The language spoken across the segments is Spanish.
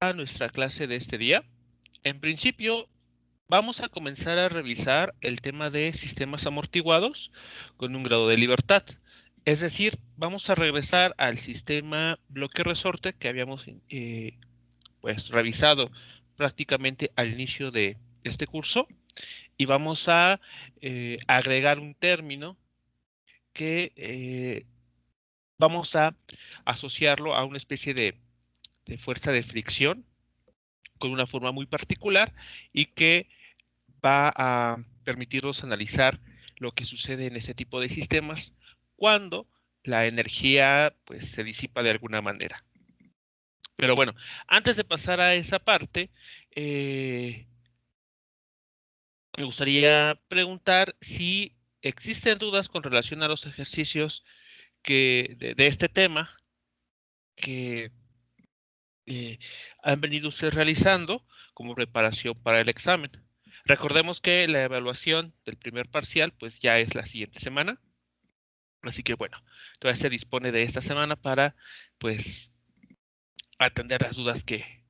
a nuestra clase de este día. En principio, vamos a comenzar a revisar el tema de sistemas amortiguados con un grado de libertad. Es decir, vamos a regresar al sistema bloque-resorte que habíamos pues, revisado prácticamente al inicio de este curso y vamos a agregar un término que vamos a asociarlo a una especie de fuerza de fricción con una forma muy particular y que va a permitirnos analizar lo que sucede en este tipo de sistemas cuando la energía pues se disipa de alguna manera. Pero bueno, antes de pasar a esa parte, me gustaría preguntar si existen dudas con relación a los ejercicios de este tema que eh, han venido ustedes realizando como preparación para el examen. Recordemos que la evaluación del primer parcial pues ya es la siguiente semana, así que bueno, todavía se dispone de esta semana para pues atender las dudas que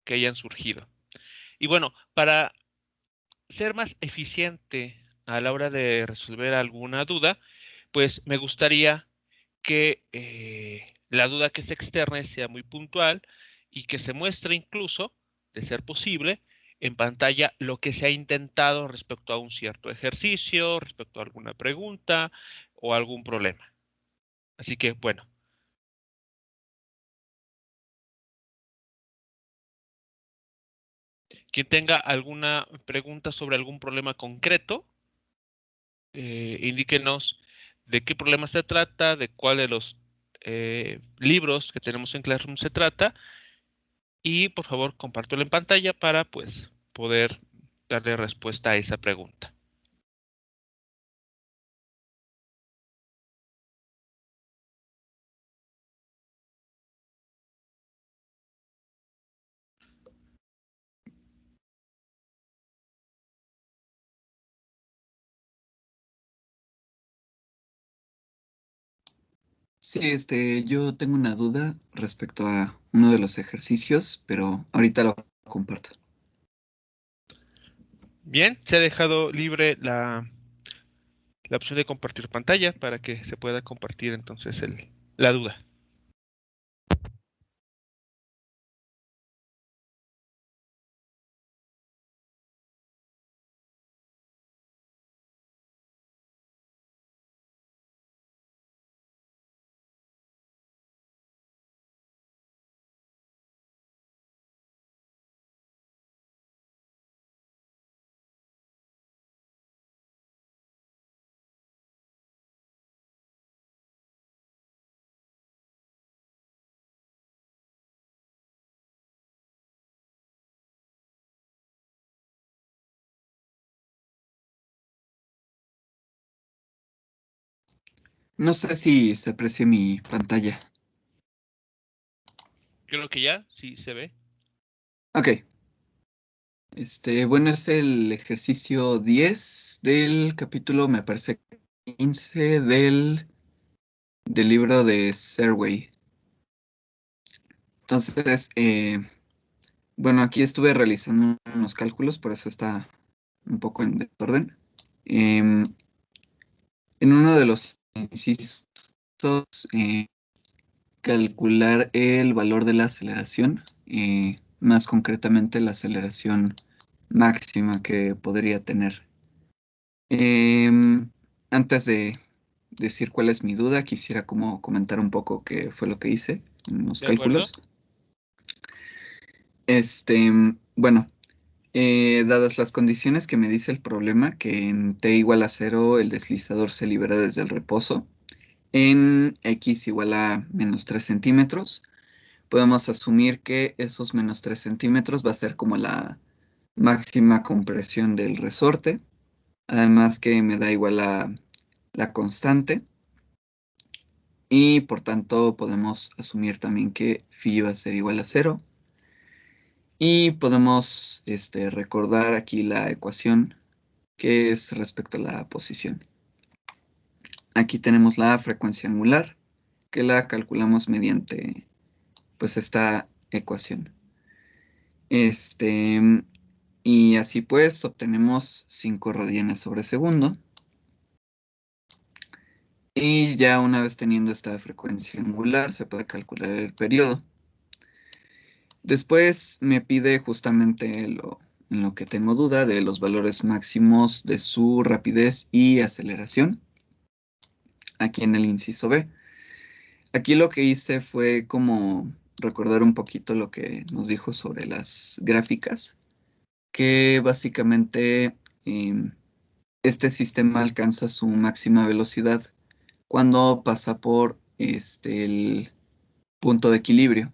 hayan surgido. Y bueno, para ser más eficiente a la hora de resolver alguna duda, pues me gustaría que la duda que se externe sea muy puntual y que se muestre incluso, de ser posible, en pantalla lo que se ha intentado respecto a un cierto ejercicio, respecto a alguna pregunta o algún problema. Así que, bueno. Quien tenga alguna pregunta sobre algún problema concreto, indíquenos de qué problema se trata, de cuál de los libros que tenemos en Classroom se trata y por favor compártelo en pantalla para pues poder darle respuesta a esa pregunta. Sí, yo tengo una duda respecto a uno de los ejercicios, pero ahorita lo comparto. Bien, se ha dejado libre la opción de compartir pantalla para que se pueda compartir entonces la duda. No sé si se aprecia mi pantalla. Creo que ya, sí se ve. Ok. Bueno, es el ejercicio 10 del capítulo, me parece, 15 del libro de Serway. Entonces, bueno, aquí estuve realizando unos cálculos, por eso está un poco en desorden. Em, en uno de los incisos, eh, calcular el valor de la aceleración, más concretamente la aceleración máxima que podría tener. Em, Antes de decir cuál es mi duda, quisiera como comentar un poco qué fue lo que hice en los ¿De acuerdo? cálculos. Bueno, dadas las condiciones que me dice el problema, que en t igual a 0 el deslizador se libera desde el reposo, en x igual a menos 3 centímetros, podemos asumir que esos menos 3 centímetros va a ser como la máxima compresión del resorte, además que me da igual a la constante, y por tanto podemos asumir también que phi va a ser igual a 0, y podemos recordar aquí la ecuación que es respecto a la posición. Aquí tenemos la frecuencia angular, que la calculamos mediante pues esta ecuación. Este, y así pues obtenemos 5 radianes sobre segundo. Y ya una vez teniendo esta frecuencia angular, se puede calcular el periodo. Después me pide justamente en lo que tengo duda de los valores máximos de su rapidez y aceleración, aquí en el inciso B. Aquí lo que hice fue como recordar un poquito lo que nos dijo sobre las gráficas, que básicamente este sistema alcanza su máxima velocidad cuando pasa por el punto de equilibrio.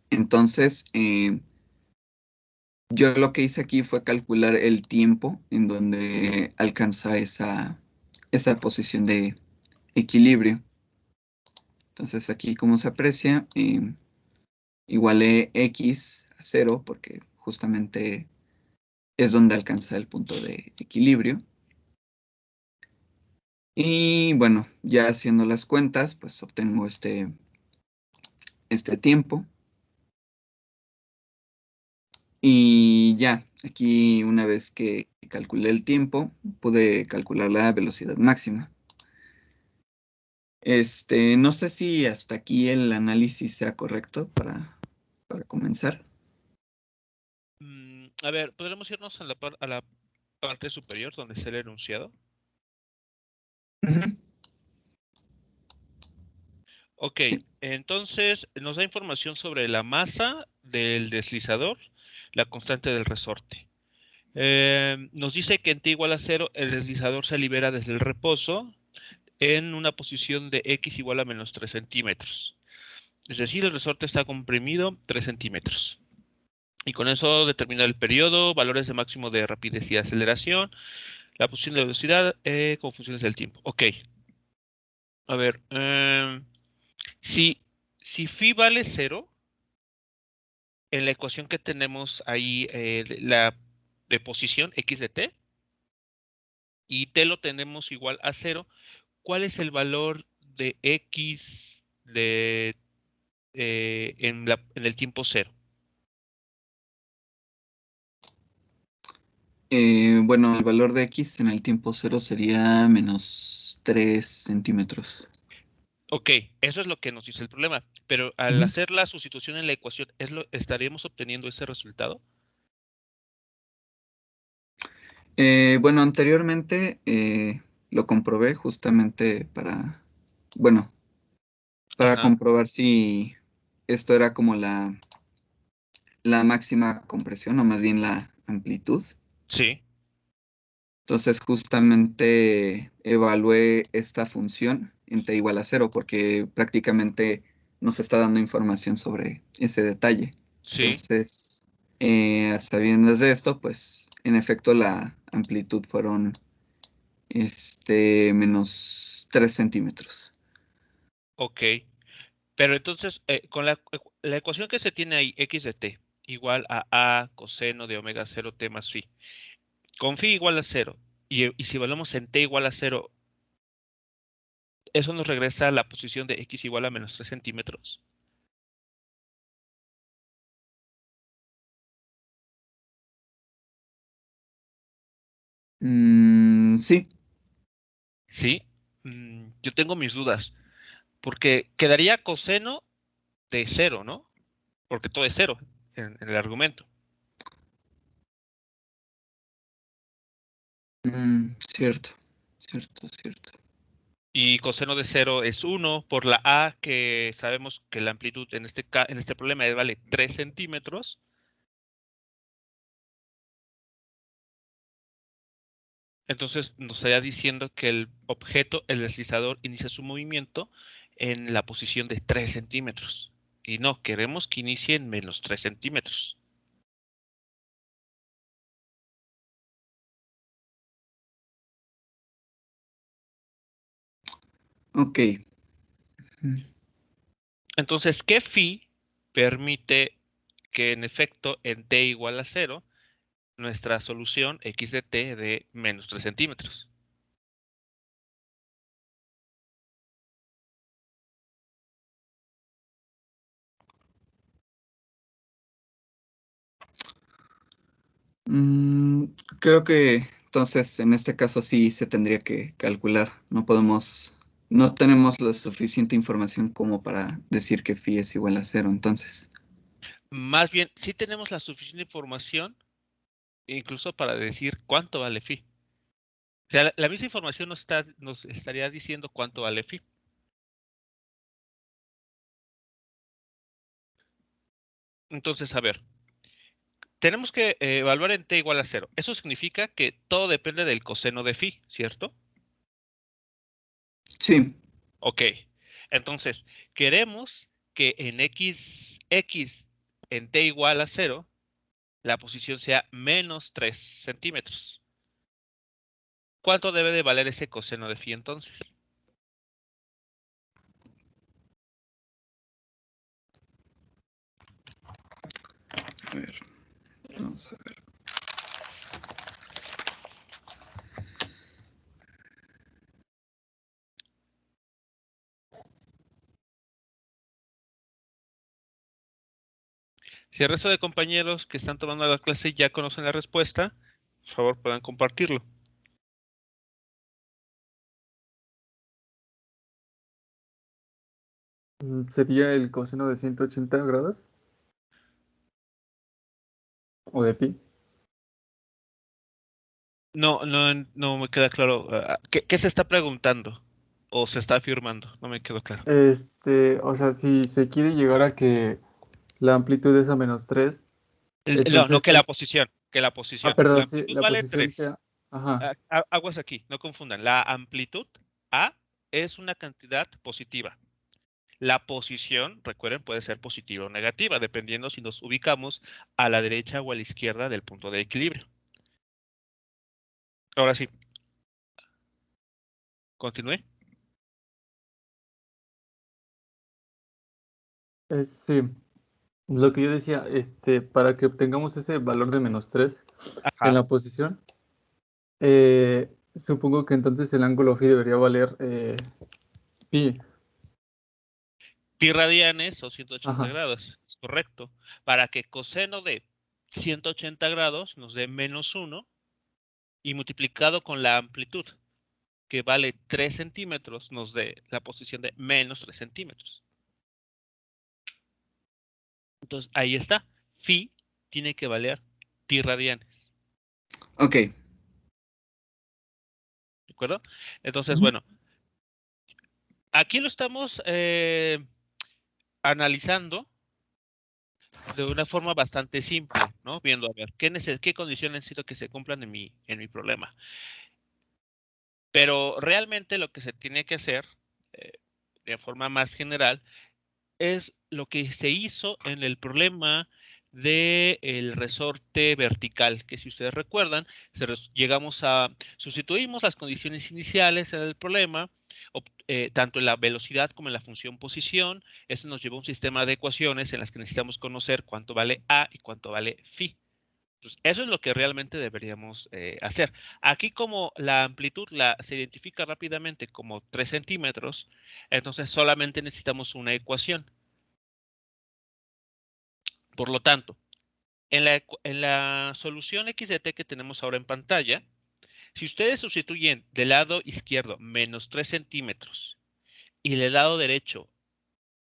Entonces, yo lo que hice aquí fue calcular el tiempo en donde alcanza esa posición de equilibrio. Entonces aquí, como se aprecia, igualé x a 0 porque justamente es donde alcanza el punto de equilibrio. Y bueno, ya haciendo las cuentas, pues obtengo este tiempo. Y ya, aquí una vez que calculé el tiempo, pude calcular la velocidad máxima. No sé si hasta aquí el análisis sea correcto para comenzar. A ver, ¿podremos irnos a a la parte superior donde está el enunciado? Ujú. Ok, Sí. entonces nos da información sobre la masa del deslizador, la constante del resorte. Nos dice que en t igual a 0 el deslizador se libera desde el reposo en una posición de x igual a menos 3 centímetros. Es decir, el resorte está comprimido 3 centímetros. Y con eso determina el periodo, valores de máximo de rapidez y aceleración, la posición de velocidad como funciones del tiempo. Ok, a ver, si, si phi vale 0, en la ecuación que tenemos ahí, la de posición x de t, y t lo tenemos igual a 0, ¿cuál es el valor de x en el tiempo 0? Bueno, el valor de x en el tiempo cero sería menos 3 centímetros. Ok, eso es lo que nos dice el problema, pero al Ujú. hacer la sustitución en la ecuación, ¿estaríamos obteniendo ese resultado? Bueno, anteriormente lo comprobé justamente bueno, para Ajá, comprobar si esto era como la máxima compresión o más bien la amplitud. sí, Entonces justamente evalué esta función en t igual a 0 porque prácticamente nos está dando información sobre ese detalle. sí, Entonces, a sabiendas de esto, pues en efecto la amplitud fueron menos 3 centímetros. ok. Pero entonces, con la ecuación que se tiene ahí, x de t igual a coseno de omega 0 t más phi, con phi igual a 0, y si evaluamos en t igual a 0, eso nos regresa a la posición de x igual a menos 3 centímetros. Sí. Sí, yo tengo mis dudas, porque quedaría coseno de 0, ¿no? Porque todo es 0 en el argumento. Cierto, cierto, cierto. Y coseno de 0 es 1 por la a, que sabemos que la amplitud en este problema vale 3 centímetros. Entonces nos estaría diciendo que el objeto, el deslizador, inicia su movimiento en la posición de 3 centímetros. Y no, queremos que inicie en menos 3 centímetros. Ok. Mm. Entonces, ¿qué phi permite que en efecto en t igual a 0 nuestra solución x de t de menos 3 centímetros? Mm, creo que entonces en este caso sí se tendría que calcular. No tenemos la suficiente información como para decir que phi es igual a cero, entonces. Más bien, sí tenemos la suficiente información, incluso para decir cuánto vale phi. O sea, la misma información nos estaría diciendo cuánto vale phi. Entonces, a ver, tenemos que evaluar en t igual a cero. Eso significa que todo depende del coseno de phi, ¿cierto? Sí, Ok. Entonces, queremos que en x en t igual a cero, la posición sea menos 3 centímetros. ¿Cuánto debe de valer ese coseno de phi entonces? a ver, vamos a ver. Si el resto de compañeros que están tomando la clase ya conocen la respuesta, por favor puedan compartirlo. ¿Sería el coseno de 180 grados? ¿O de pi? No me queda claro. ¿Qué se está preguntando? ¿O se está afirmando? No me quedó claro. O sea, si se quiere llegar a que la amplitud es a -3, No, entonces que la posición. Que la posición. La perdón, sí, amplitud la vale posición 3. sea, ajá, Aguas aquí, no confundan. La amplitud A es una cantidad positiva. La posición, recuerden, puede ser positiva o negativa, dependiendo si nos ubicamos a la derecha o a la izquierda del punto de equilibrio. Ahora sí, continúe. sí, lo que yo decía, para que obtengamos ese valor de -3 en Ajá. la posición, supongo que entonces el ángulo phi debería valer pi, Pi radianes o 180 ajá, grados, es correcto. Para que coseno de 180 grados nos dé -1 y multiplicado con la amplitud, que vale 3 centímetros, nos dé la posición de -3 centímetros. Entonces, ahí está. Phi tiene que valer pi radianes. ok. ¿De acuerdo? Entonces, ujú, bueno, aquí lo estamos analizando de una forma bastante simple, ¿no? Viendo, a ver, qué condiciones necesito que se cumplan en mi problema. Pero realmente lo que se tiene que hacer, eh, de forma más general, es lo que se hizo en el problema del resorte vertical, que si ustedes recuerdan, sustituimos las condiciones iniciales en el problema, tanto en la velocidad como en la función posición. Eso nos llevó a un sistema de ecuaciones en las que necesitamos conocer cuánto vale A y cuánto vale phi. Entonces, eso es lo que realmente deberíamos hacer. Aquí como la amplitud se identifica rápidamente como 3 centímetros, entonces solamente necesitamos una ecuación. Por lo tanto, en la solución x de t que tenemos ahora en pantalla, si ustedes sustituyen del lado izquierdo -3 centímetros y del lado derecho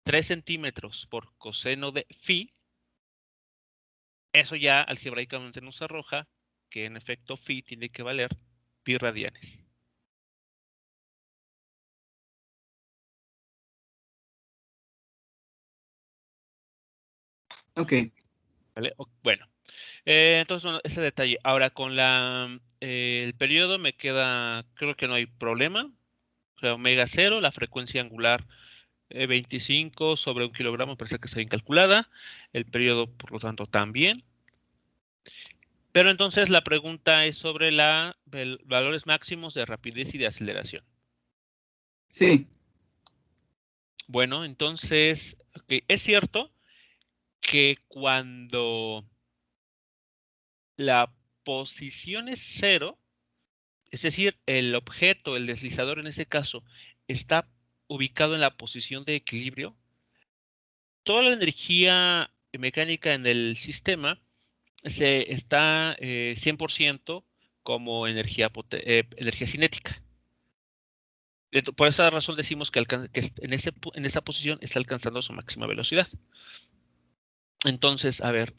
3 centímetros por coseno de phi, eso ya algebraicamente nos arroja que en efecto phi tiene que valer pi radianes. Ok, ¿Vale? Bueno, entonces bueno, ese detalle. Ahora con el periodo me queda, creo que no hay problema. O sea, omega cero, la frecuencia angular 25 sobre 1 kilogramo, parece que está bien calculada. El periodo, por lo tanto, también. Pero entonces la pregunta es sobre valores máximos de rapidez y de aceleración. sí, Bueno, entonces, ok, es cierto que cuando la posición es cero, es decir, el objeto, el deslizador en este caso, está ubicado en la posición de equilibrio, toda la energía mecánica en el sistema se está 100% como energía cinética. Por esa razón decimos que en esa posición está alcanzando su máxima velocidad. Entonces, a ver,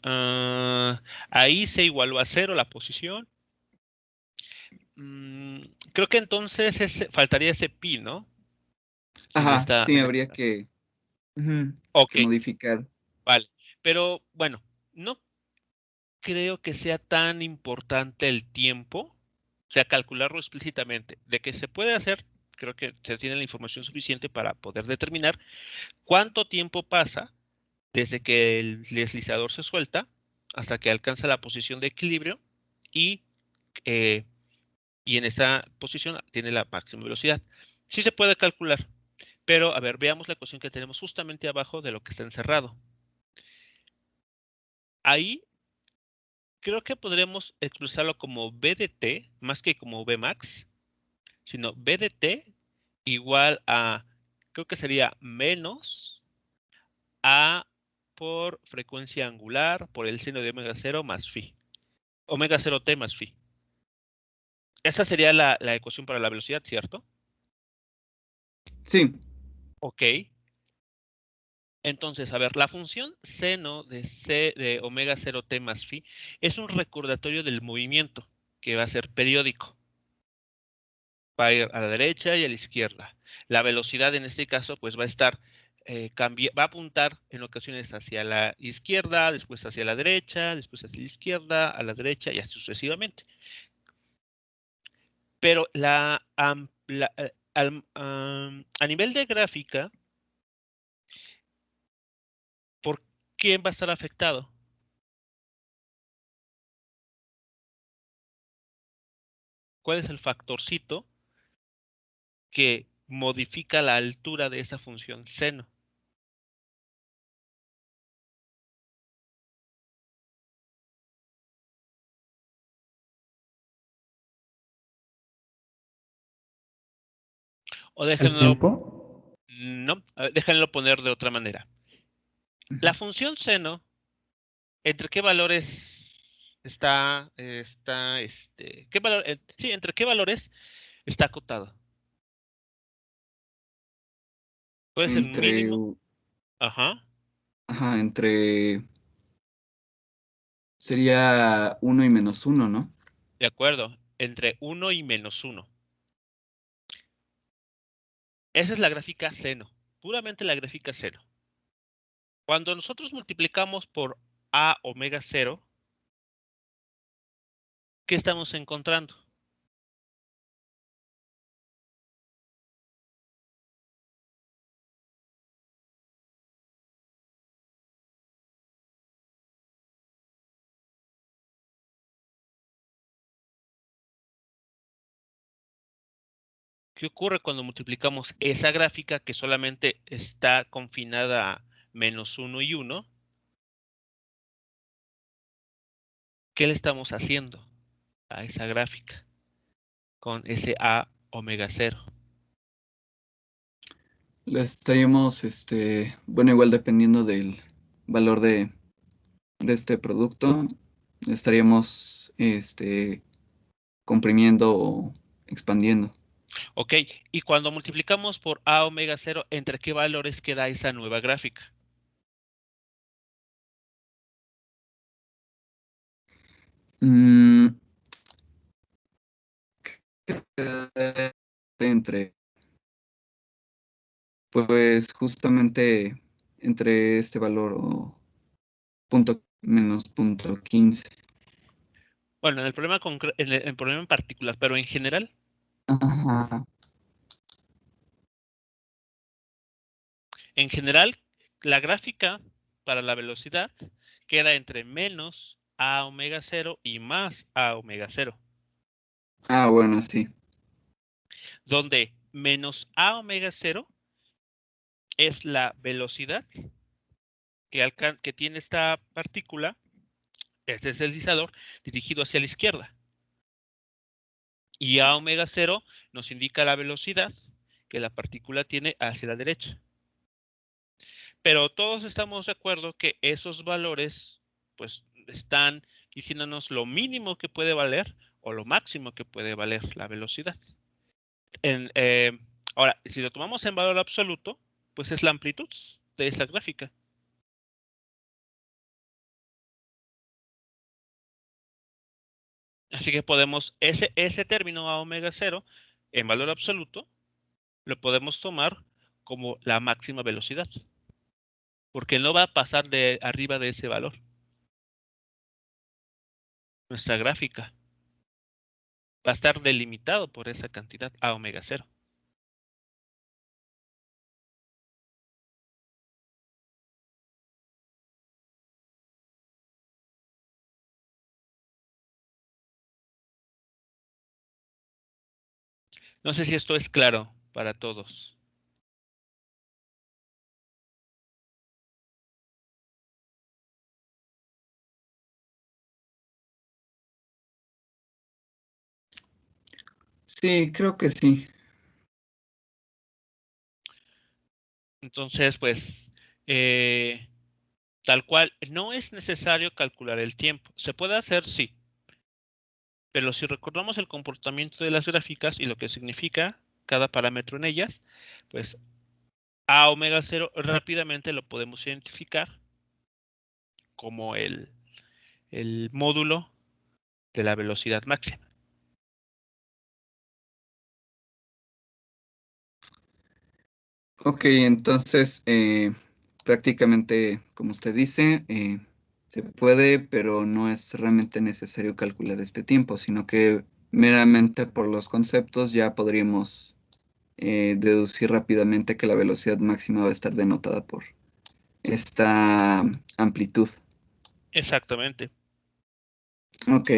ahí se igualó a 0 la posición. Creo que entonces faltaría ese pi, ¿no? Ajá, sí, habría que, Ok, que modificar. vale. Pero bueno, no creo que sea tan importante el tiempo, o sea, calcularlo explícitamente. De que se puede hacer, creo que se tiene la información suficiente para poder determinar cuánto tiempo pasa desde que el deslizador se suelta hasta que alcanza la posición de equilibrio y, eh, y en esa posición tiene la máxima velocidad. Sí se puede calcular, pero a ver, veamos la ecuación que tenemos justamente abajo de lo que está encerrado. Ahí creo que podremos expresarlo como B de t, más que como B max, sino B de t igual a, creo que sería menos A por frecuencia angular por el seno de omega 0 más phi. Omega 0t más phi. Esa sería la ecuación para la velocidad, ¿cierto? Sí. Ok. Entonces, a ver, la función seno de omega 0t más phi es un recordatorio del movimiento que va a ser periódico. Va a ir a la derecha y a la izquierda. La velocidad en este caso pues va a estar, va a apuntar en ocasiones hacia la izquierda, después hacia la derecha, después hacia la izquierda, a la derecha y así sucesivamente. Pero a nivel de gráfica, ¿por quién va a estar afectado? ¿Cuál es el factorcito que modifica la altura de esa función seno? O ¿El déjenlo, tiempo? no, déjenlo poner de otra manera. La función seno, ¿entre qué valores qué valor, sí, entre qué valores está acotado? ¿Cuál es el Entre, mínimo? Ajá, ajá, sería 1 y -1, ¿no? de acuerdo, entre 1 y -1. Esa es la gráfica seno, puramente la gráfica seno. Cuando nosotros multiplicamos por a omega 0, ¿qué estamos encontrando? ¿Qué ocurre cuando multiplicamos esa gráfica que solamente está confinada a -1 y 1? ¿Qué le estamos haciendo a esa gráfica con ese a omega 0? Lo estaríamos, bueno, igual dependiendo del valor de este producto, estaríamos, comprimiendo o expandiendo. Ok, y cuando multiplicamos por a omega 0, ¿entre qué valores queda esa nueva gráfica? Mm, entre, pues justamente entre este valor o punto menos punto 15. Bueno, en el problema, en el problema en particular, pero en general, Ajá. la gráfica para la velocidad queda entre menos a omega 0 y más a omega 0, Ah, bueno, sí. donde menos a omega 0 es la velocidad que tiene esta partícula, este deslizador, dirigido hacia la izquierda. Y a omega 0 nos indica la velocidad que la partícula tiene hacia la derecha. Pero todos estamos de acuerdo que esos valores pues están diciéndonos lo mínimo que puede valer o lo máximo que puede valer la velocidad. Ahora, si lo tomamos en valor absoluto, pues es la amplitud de esa gráfica. Así que podemos, ese término a omega 0 en valor absoluto, lo podemos tomar como la máxima velocidad, porque no va a pasar de arriba de ese valor. Nuestra gráfica va a estar delimitado por esa cantidad a omega 0. No sé si esto es claro para todos. Sí, creo que sí. Entonces, pues, tal cual, no es necesario calcular el tiempo. Se puede hacer, sí. Pero si recordamos el comportamiento de las gráficas y lo que significa cada parámetro en ellas, pues a omega 0 rápidamente lo podemos identificar como el módulo de la velocidad máxima. Ok, entonces prácticamente, como usted dice, se puede, pero no es realmente necesario calcular este tiempo, sino que meramente por los conceptos ya podríamos deducir rápidamente que la velocidad máxima va a estar denotada por esta amplitud. Exactamente. Ok,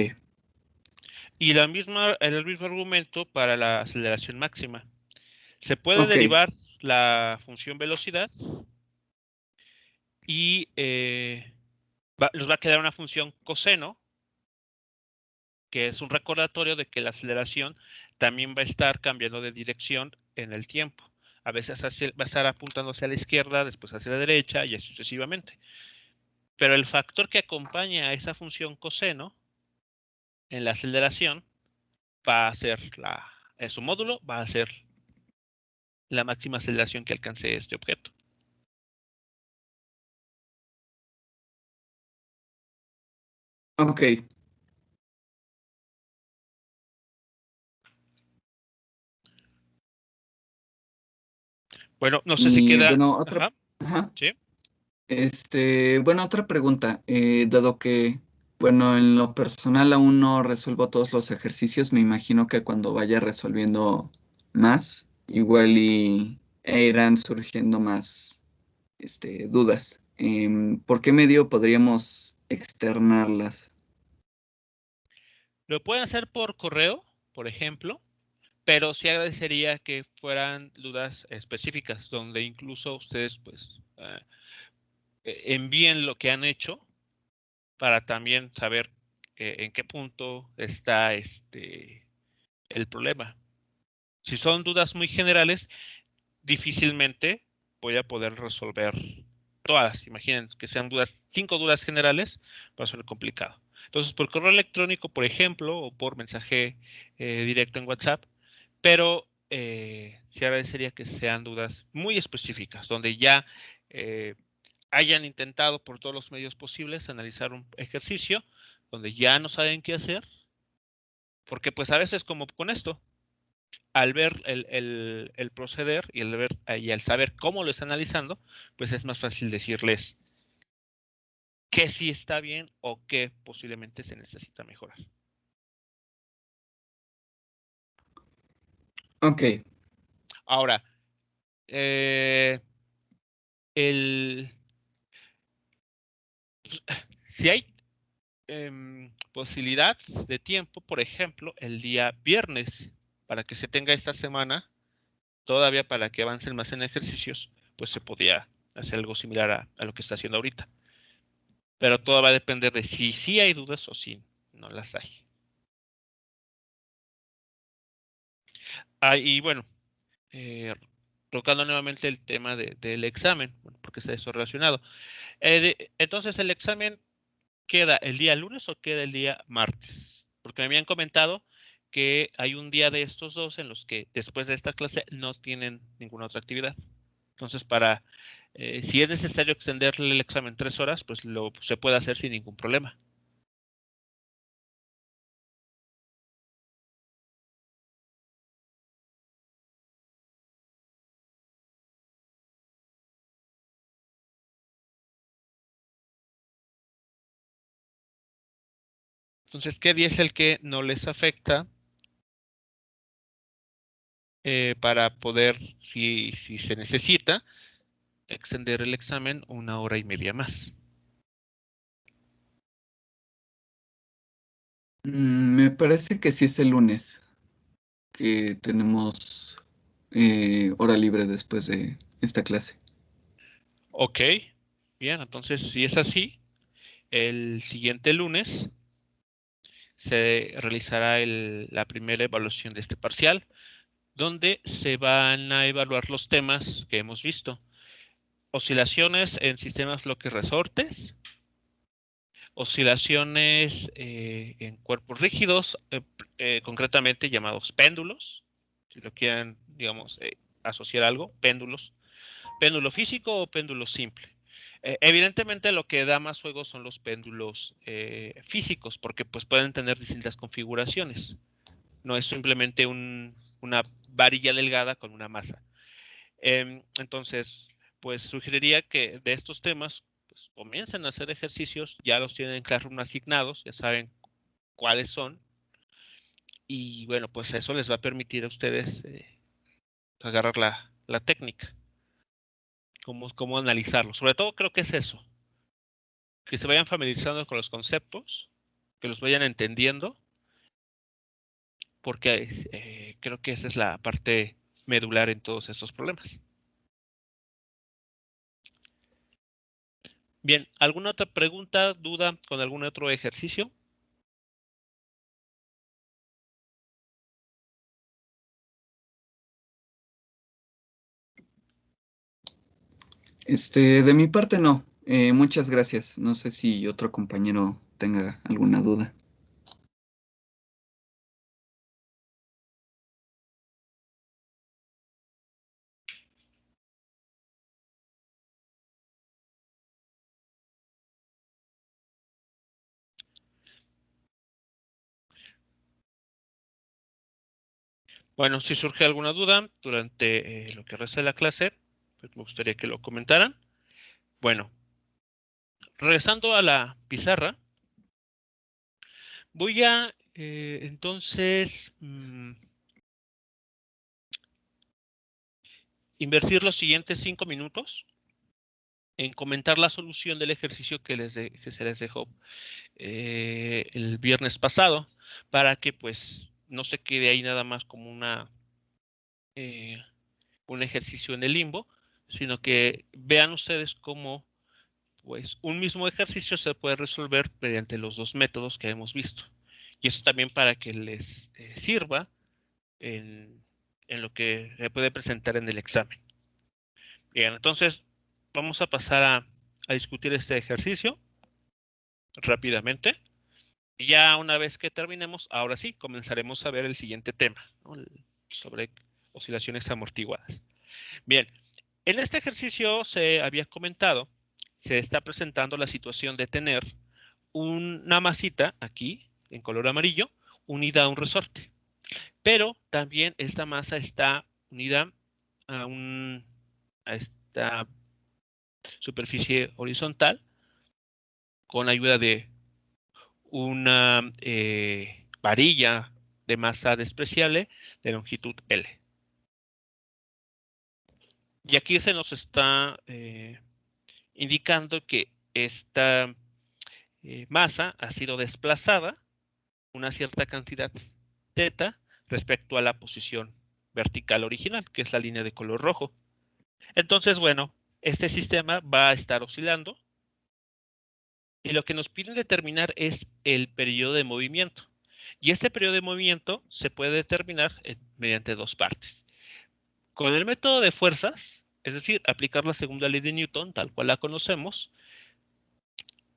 Y el mismo argumento para la aceleración máxima. Se puede ok, derivar la función velocidad y nos va a quedar una función coseno, que es un recordatorio de que la aceleración también va a estar cambiando de dirección en el tiempo. A veces va a estar apuntando hacia la izquierda, después hacia la derecha y así sucesivamente. Pero el factor que acompaña a esa función coseno en la aceleración va a ser en su módulo, va a ser la máxima aceleración que alcance este objeto. ok. Bueno, no sé si Y queda. bueno, otra, Ajá, ajá. sí. Bueno, otra pregunta. Dado que, bueno, en lo personal aún no resuelvo todos los ejercicios, me imagino que cuando vaya resolviendo más, igual irán surgiendo más, dudas. ¿Por qué medio podríamos externarlas? Lo pueden hacer por correo, por ejemplo, pero sí agradecería que fueran dudas específicas, donde incluso ustedes pues envíen lo que han hecho para también saber en qué punto está el problema. Si son dudas muy generales, difícilmente voy a poder resolver todas. Imaginen que sean 5 dudas generales, va a ser complicado. Entonces, por correo electrónico, por ejemplo, o por mensaje directo en WhatsApp, pero sí agradecería que sean dudas muy específicas, donde ya hayan intentado por todos los medios posibles analizar un ejercicio, donde ya no saben qué hacer, porque pues a veces como con esto, al ver el proceder y al saber cómo lo está analizando, pues es más fácil decirles qué sí está bien o qué posiblemente se necesita mejorar. Ok, Ahora, eh, el, si hay posibilidad de tiempo, por ejemplo, el día viernes, para que se tenga esta semana, todavía para que avancen más en ejercicios, pues se podía hacer algo similar a lo que está haciendo ahorita. Pero todo va a depender de si sí hay dudas o si no las hay. Y bueno, eh, tocando nuevamente el tema del examen, bueno, porque está eso relacionado. Entonces el examen ¿queda el día lunes o queda el día martes? Porque me habían comentado que hay un día de estos dos en los que después de esta clase no tienen ninguna otra actividad. Entonces, si es necesario extenderle el examen 3 horas, pues se puede hacer sin ningún problema. Entonces, ¿qué día es el que no les afecta para poder, si se necesita, extender el examen 1 hora y media más? Me parece que sí es el lunes, que tenemos hora libre después de esta clase. Ok, bien, entonces si es así, el siguiente lunes se realizará la primera evaluación de este parcial, donde se van a evaluar los temas que hemos visto. Oscilaciones en sistemas bloques resortes, oscilaciones en cuerpos rígidos, concretamente llamados péndulos, si lo quieren, digamos, asociar algo, péndulos, péndulo físico o péndulo simple. Evidentemente lo que da más juego son los péndulos físicos, porque pues pueden tener distintas configuraciones. No es simplemente una varilla delgada con una masa. Entonces, pues sugeriría que de estos temas pues, comiencen a hacer ejercicios, ya los tienen en Classroom asignados, ya saben cuáles son, y bueno, pues eso les va a permitir a ustedes agarrar la técnica, cómo analizarlo. Sobre todo creo que es eso, que se vayan familiarizando con los conceptos, que los vayan entendiendo, porque creo que esa es la parte medular en todos estos problemas. Bien, ¿alguna otra pregunta, duda con algún otro ejercicio? De mi parte no. Muchas gracias. No sé si otro compañero tenga alguna duda. Bueno, si surge alguna duda durante lo que resta de la clase, pues me gustaría que lo comentaran. Bueno, regresando a la pizarra, voy a entonces invertir los siguientes 5 minutos en comentar la solución del ejercicio que se les dejó el viernes pasado, para que pues no se quede ahí nada más como un ejercicio en el limbo, sino que vean ustedes cómo pues un mismo ejercicio se puede resolver mediante los dos métodos que hemos visto. Y eso también para que les sirva en, en lo que se puede presentar en el examen. Bien, entonces vamos a pasar a discutir este ejercicio rápidamente. Y ya una vez que terminemos, ahora sí, comenzaremos a ver el siguiente tema, ¿no? Sobre oscilaciones amortiguadas. Bien, en este ejercicio se había comentado, se está presentando la situación de tener una masita aquí, en color amarillo, unida a un resorte. Pero también esta masa está unida a esta superficie horizontal con ayuda de una varilla de masa despreciable de longitud L. Y aquí se nos está indicando que esta masa ha sido desplazada una cierta cantidad θ respecto a la posición vertical original, que es la línea de color rojo. Entonces, bueno, este sistema va a estar oscilando y lo que nos piden determinar es el periodo de movimiento. Y este periodo de movimiento se puede determinar mediante dos partes. Con el método de fuerzas, es decir, aplicar la segunda ley de Newton, tal cual la conocemos,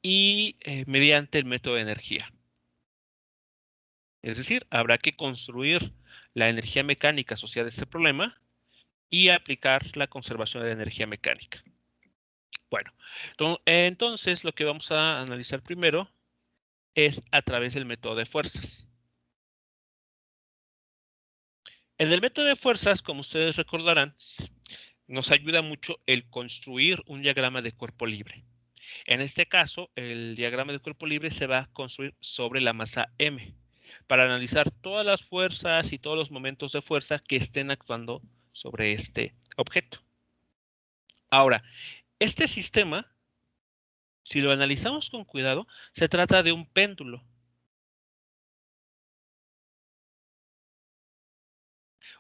y mediante el método de energía. Es decir, habrá que construir la energía mecánica asociada a este problema y aplicar la conservación de la energía mecánica. Bueno, entonces lo que vamos a analizar primero es a través del método de fuerzas. En el método de fuerzas, como ustedes recordarán, nos ayuda mucho el construir un diagrama de cuerpo libre. En este caso, el diagrama de cuerpo libre se va a construir sobre la masa M para analizar todas las fuerzas y todos los momentos de fuerza que estén actuando sobre este objeto. Ahora, este sistema, si lo analizamos con cuidado, se trata de un péndulo.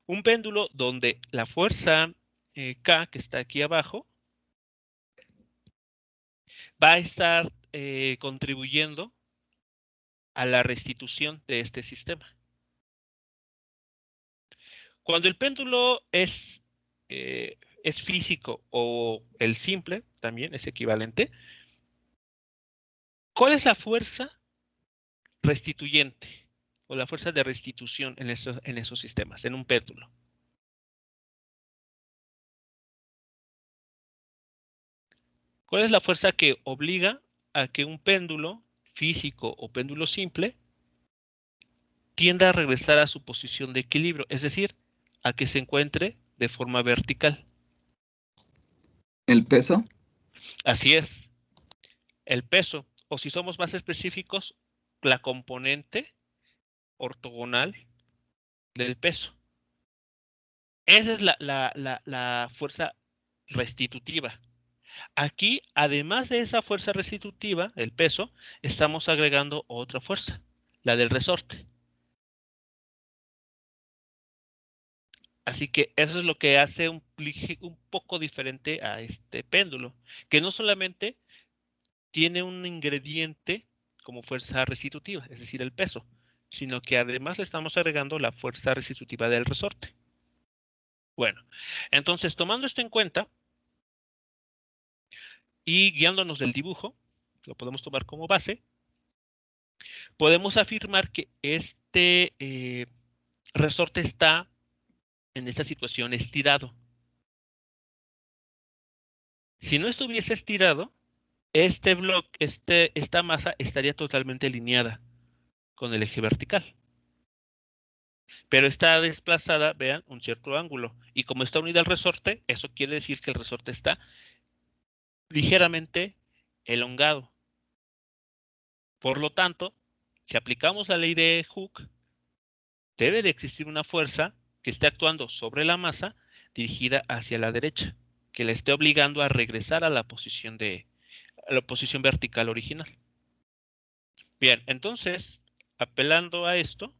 Un péndulo donde la fuerza K, que está aquí abajo, va a estar contribuyendo a la restitución de este sistema. Cuando el péndulo es físico o el simple, también es equivalente, ¿cuál es la fuerza restituyente o la fuerza de restitución en esos sistemas, en un péndulo? ¿Cuál es la fuerza que obliga a que un péndulo físico o péndulo simple tienda a regresar a su posición de equilibrio, es decir, a que se encuentre de forma vertical? ¿El peso? Así es, el peso, o si somos más específicos, la componente ortogonal del peso. Esa es la fuerza restitutiva. Aquí, además de esa fuerza restitutiva, el peso, estamos agregando otra fuerza, la del resorte. Así que eso es lo que hace un poco diferente a este péndulo, que no solamente tiene un ingrediente como fuerza restitutiva, es decir, el peso, sino que además le estamos agregando la fuerza restitutiva del resorte. Bueno, entonces tomando esto en cuenta y guiándonos del dibujo, lo podemos tomar como base, podemos afirmar que este resorte está en esta situación estirado. Si no estuviese estirado, este bloque, esta masa estaría totalmente alineada con el eje vertical. Pero está desplazada, vean, un cierto ángulo. Y como está unida al resorte, eso quiere decir que el resorte está ligeramente elongado. Por lo tanto, si aplicamos la ley de Hooke, debe de existir una fuerza que esté actuando sobre la masa dirigida hacia la derecha, que la esté obligando a regresar a la posición vertical original. Bien, entonces, apelando a esto,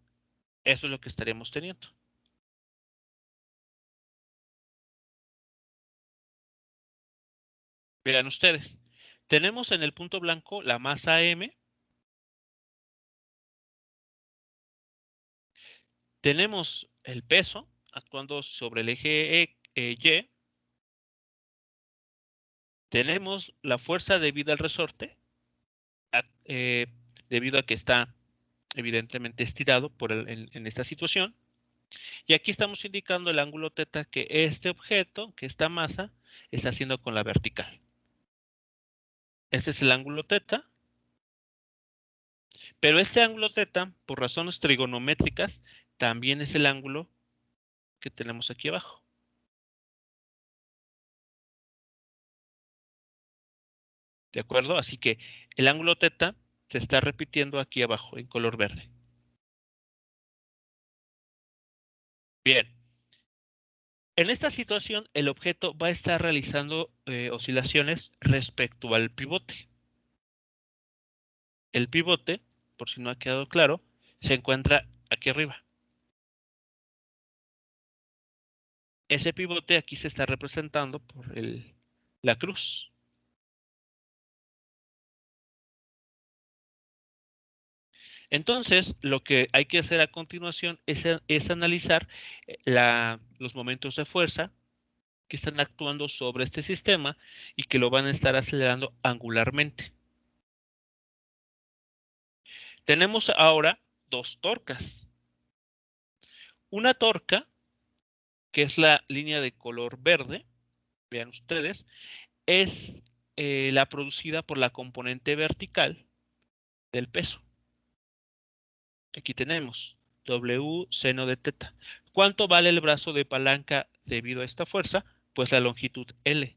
eso es lo que estaríamos teniendo. Vean ustedes, tenemos en el punto blanco la masa M, tenemos el peso actuando sobre el eje Y, tenemos la fuerza debido al resorte, debido a que está evidentemente estirado en esta situación, y aquí estamos indicando el ángulo θ que este objeto, que esta masa, está haciendo con la vertical. Este es el ángulo θ, pero este ángulo θ, por razones trigonométricas, también es el ángulo que tenemos aquí abajo. ¿De acuerdo? Así que el ángulo θ se está repitiendo aquí abajo en color verde. Bien. En esta situación, el objeto va a estar realizando oscilaciones respecto al pivote. El pivote, por si no ha quedado claro, se encuentra aquí arriba. Ese pivote aquí se está representando por la cruz. Entonces, lo que hay que hacer a continuación es analizar los momentos de fuerza que están actuando sobre este sistema y que lo van a estar acelerando angularmente. Tenemos ahora dos torcas. Una torca, que es la línea de color verde, vean ustedes, es la producida por la componente vertical del peso. Aquí tenemos W seno de teta. ¿Cuánto vale el brazo de palanca debido a esta fuerza? Pues la longitud L,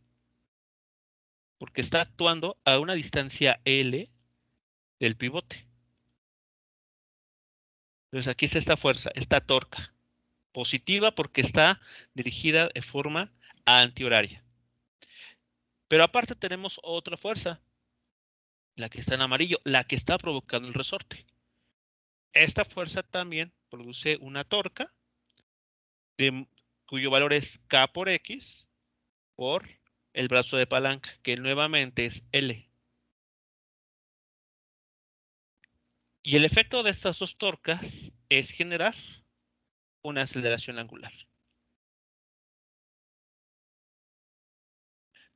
porque está actuando a una distancia L del pivote. Entonces aquí está esta fuerza, esta torca. Positiva porque está dirigida de forma antihoraria. Pero aparte tenemos otra fuerza, la que está en amarillo, la que está provocando el resorte. Esta fuerza también produce una torca cuyo valor es K por X por el brazo de palanca, que nuevamente es L. Y el efecto de estas dos torcas es generar una aceleración angular.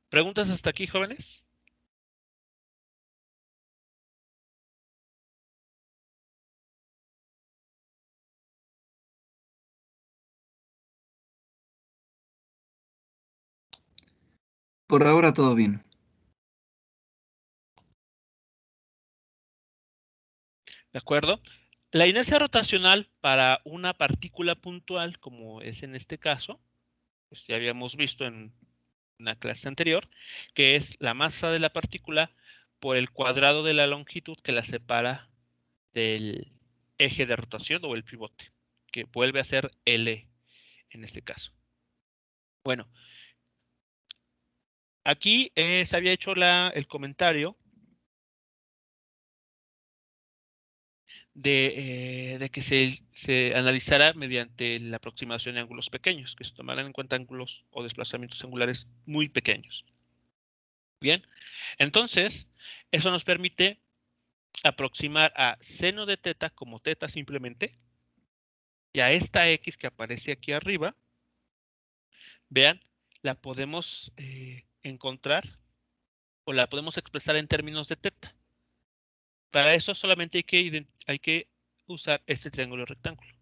¿Preguntas hasta aquí, jóvenes? Por ahora todo bien. ¿De acuerdo? La inercia rotacional para una partícula puntual, como es en este caso, pues ya habíamos visto en una clase anterior, que es la masa de la partícula por el cuadrado de la longitud que la separa del eje de rotación o el pivote, que vuelve a ser L en este caso. Bueno, aquí se había hecho el comentario de que se analizara mediante la aproximación de ángulos pequeños, que se tomaran en cuenta ángulos o desplazamientos angulares muy pequeños. Bien, entonces, eso nos permite aproximar a seno de teta como teta simplemente, y a esta X que aparece aquí arriba, vean, la podemos encontrar o la podemos expresar en términos de teta. Para eso solamente hay que usar este triángulo rectángulo.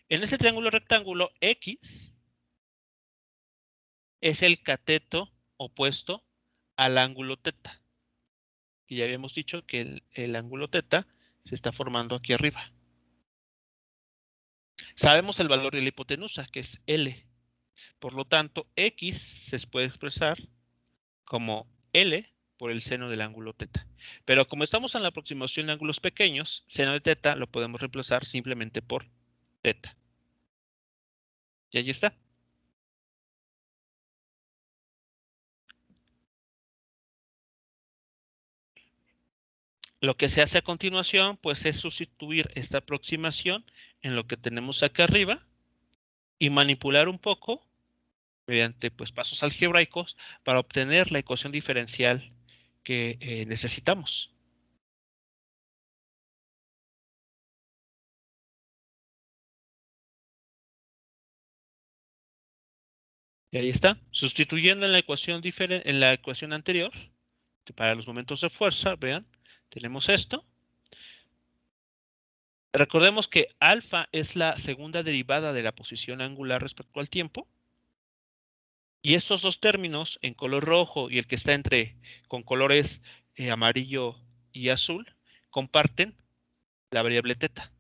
En ese triángulo rectángulo, X es el cateto opuesto al ángulo teta. Y ya habíamos dicho que el ángulo teta se está formando aquí arriba. Sabemos el valor de la hipotenusa, que es L. Por lo tanto, X se puede expresar como L por el seno del ángulo teta. Pero como estamos en la aproximación de ángulos pequeños, seno de teta lo podemos reemplazar simplemente por teta. Y ahí está. Lo que se hace a continuación, pues, es sustituir esta aproximación en lo que tenemos acá arriba y manipular un poco mediante, pues, pasos algebraicos para obtener la ecuación diferencial que necesitamos. Y ahí está. Sustituyendo en la ecuación anterior, para los momentos de fuerza, vean, tenemos esto. Recordemos que alfa es la segunda derivada de la posición angular respecto al tiempo. Y estos dos términos, en color rojo y el que está con colores amarillo y azul, comparten la variable teta.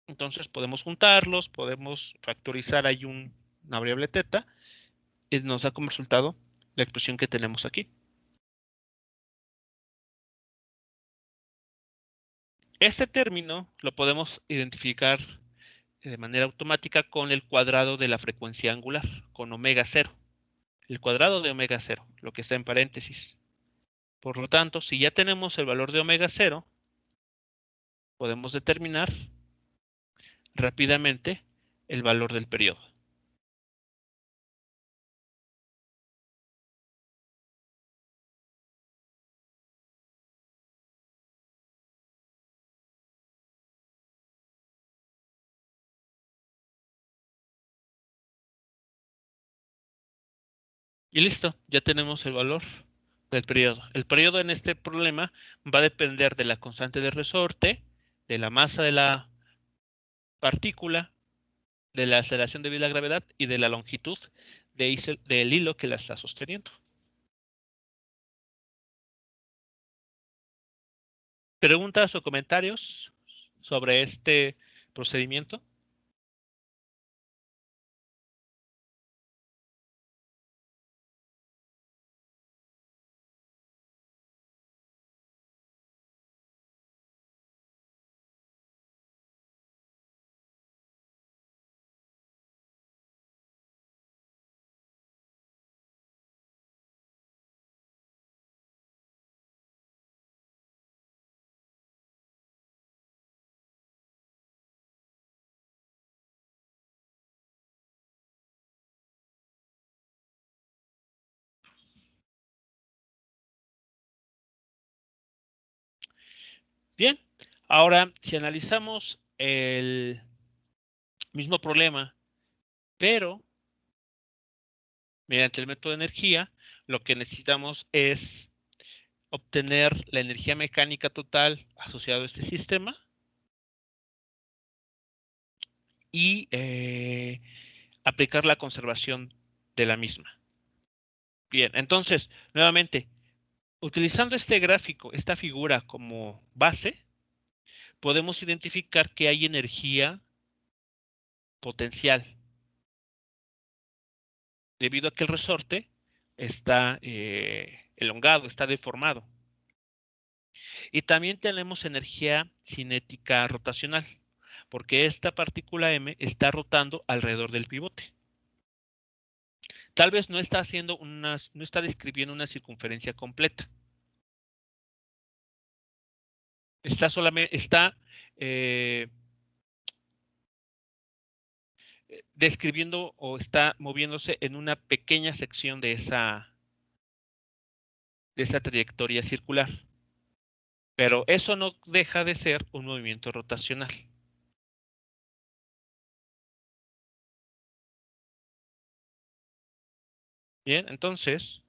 Entonces podemos juntarlos, podemos factorizar ahí una variable teta y nos da como resultado la expresión que tenemos aquí. Este término lo podemos identificar de manera automática con el cuadrado de la frecuencia angular, con omega 0. El cuadrado de omega 0, lo que está en paréntesis. Por lo tanto, si ya tenemos el valor de omega 0, podemos determinar rápidamente el valor del periodo. Y listo, ya tenemos el valor del periodo. El periodo en este problema va a depender de la constante de resorte, de la masa de la partícula, de la aceleración debido a la gravedad y de la longitud del hilo que la está sosteniendo. ¿Preguntas o comentarios sobre este procedimiento? Bien, ahora si analizamos el mismo problema, pero mediante el método de energía, lo que necesitamos es obtener la energía mecánica total asociada a este sistema y aplicar la conservación de la misma. Bien, entonces, nuevamente, utilizando este gráfico, esta figura como base, podemos identificar que hay energía potencial, debido a que el resorte está elongado, está deformado. Y también tenemos energía cinética rotacional, porque esta partícula M está rotando alrededor del pivote. Tal vez no está no está describiendo una circunferencia completa. Está describiendo o está moviéndose en una pequeña sección de esa trayectoria circular. Pero eso no deja de ser un movimiento rotacional. Bien, entonces,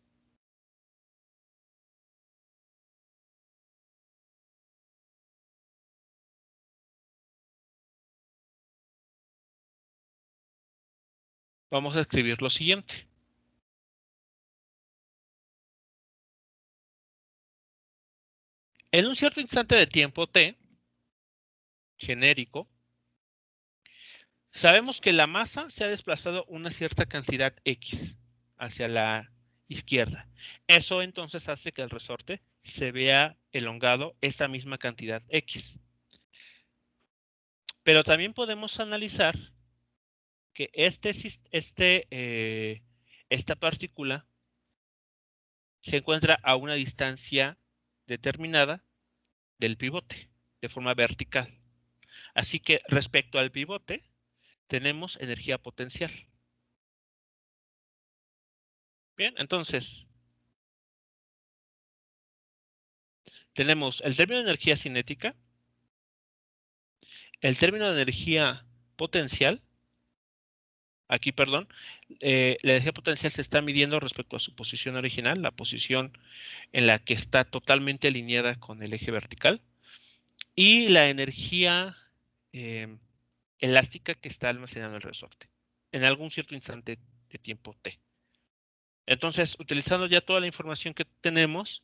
vamos a escribir lo siguiente. En un cierto instante de tiempo t, genérico, sabemos que la masa se ha desplazado una cierta cantidad x hacia la izquierda. Eso entonces hace que el resorte se vea elongado esa misma cantidad x. Pero también podemos analizar que esta partícula se encuentra a una distancia determinada del pivote, de forma vertical. Así que respecto al pivote, tenemos energía potencial. Bien, entonces, tenemos el término de energía cinética, el término de energía potencial. Aquí, perdón, la energía potencial se está midiendo respecto a su posición original, la posición en la que está totalmente alineada con el eje vertical, y la energía elástica que está almacenando el resorte en algún cierto instante de tiempo t. Entonces, utilizando ya toda la información que tenemos,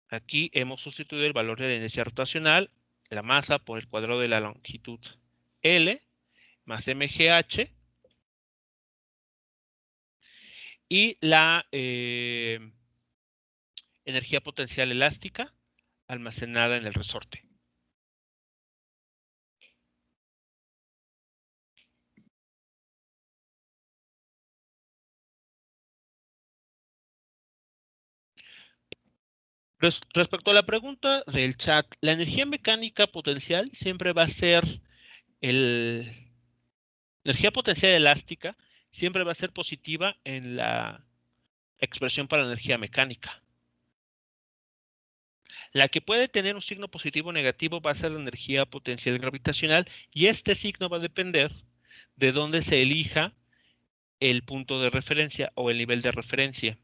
aquí hemos sustituido el valor de la inercia rotacional, la masa por el cuadrado de la longitud L más mgh y la energía potencial elástica almacenada en el resorte. Respecto a la pregunta del chat, la energía mecánica potencial siempre va a ser la energía potencial elástica siempre va a ser positiva en la expresión para la energía mecánica. La que puede tener un signo positivo o negativo va a ser la energía potencial gravitacional y este signo va a depender de dónde se elija el punto de referencia o el nivel de referencia.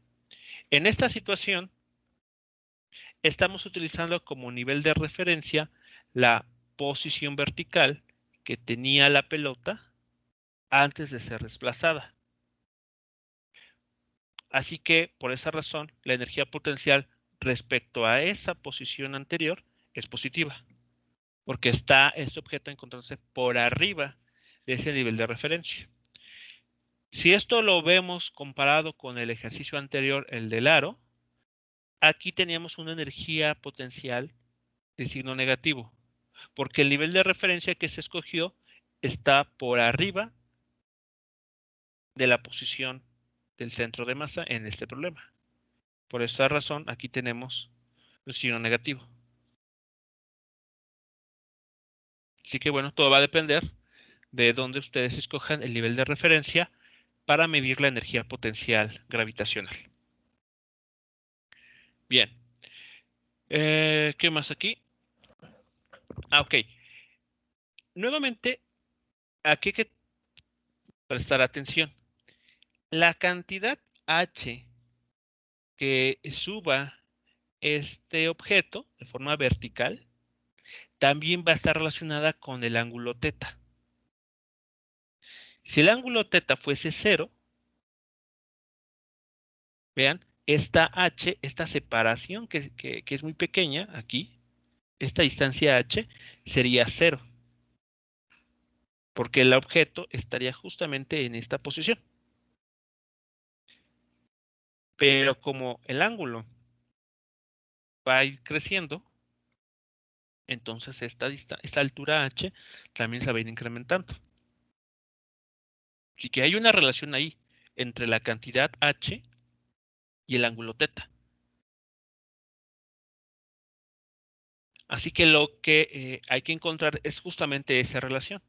En esta situación, estamos utilizando como nivel de referencia la posición vertical que tenía la pelota antes de ser desplazada. Así que, por esa razón, la energía potencial respecto a esa posición anterior es positiva, porque está este objeto encontrándose por arriba de ese nivel de referencia. Si esto lo vemos comparado con el ejercicio anterior, el del aro, aquí teníamos una energía potencial de signo negativo, porque el nivel de referencia que se escogió está por arriba de la posición del centro de masa en este problema. Por esta razón, aquí tenemos un signo negativo. Así que bueno, todo va a depender de dónde ustedes escojan el nivel de referencia para medir la energía potencial gravitacional. Bien. ¿Qué más aquí? Ok. Nuevamente, aquí hay que prestar atención. La cantidad H que suba este objeto de forma vertical también va a estar relacionada con el ángulo teta. Si el ángulo teta fuese 0, vean, esta H, esta separación que es muy pequeña aquí, esta distancia H sería 0, porque el objeto estaría justamente en esta posición. Pero como el ángulo va a ir creciendo, entonces esta altura H también se va a ir incrementando. Así que hay una relación ahí entre la cantidad H y el ángulo teta. Así que lo que hay que encontrar es justamente esa relación.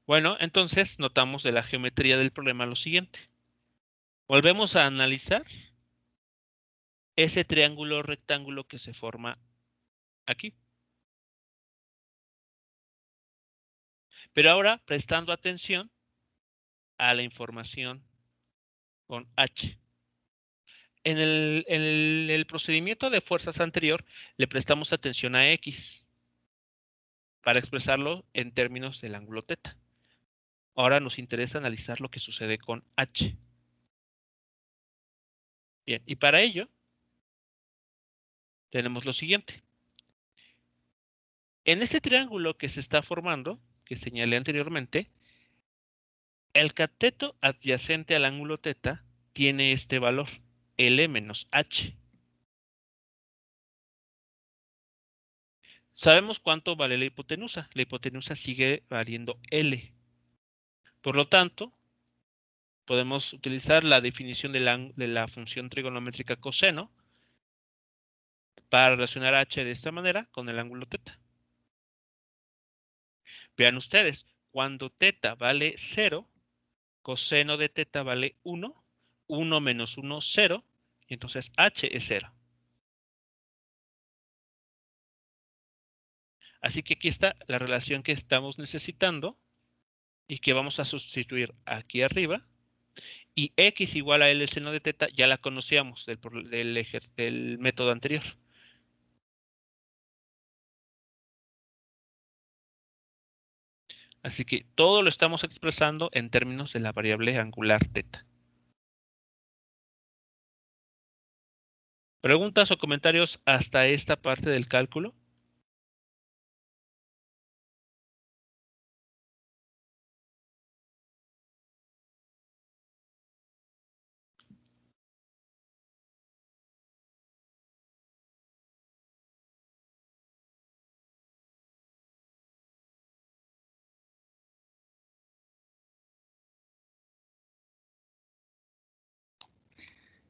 Bueno, entonces notamos de la geometría del problema lo siguiente. Volvemos a analizar ese triángulo rectángulo que se forma aquí. Pero ahora prestando atención a la información con H. En el procedimiento de fuerzas anterior le prestamos atención a X para expresarlo en términos del ángulo teta. Ahora nos interesa analizar lo que sucede con H. Bien, y para ello tenemos lo siguiente. En este triángulo que se está formando, que señalé anteriormente, el cateto adyacente al ángulo teta tiene este valor, L menos H. Sabemos cuánto vale la hipotenusa. La hipotenusa sigue valiendo L. Por lo tanto, podemos utilizar la definición de la función trigonométrica coseno para relacionar H de esta manera con el ángulo teta. Vean ustedes, cuando teta vale 0, coseno de teta vale 1, 1 menos 1, 0, y entonces H es 0. Así que aquí está la relación que estamos necesitando y que vamos a sustituir aquí arriba. Y X igual a L seno de teta ya la conocíamos del método anterior. Así que todo lo estamos expresando en términos de la variable angular teta. ¿Preguntas o comentarios hasta esta parte del cálculo?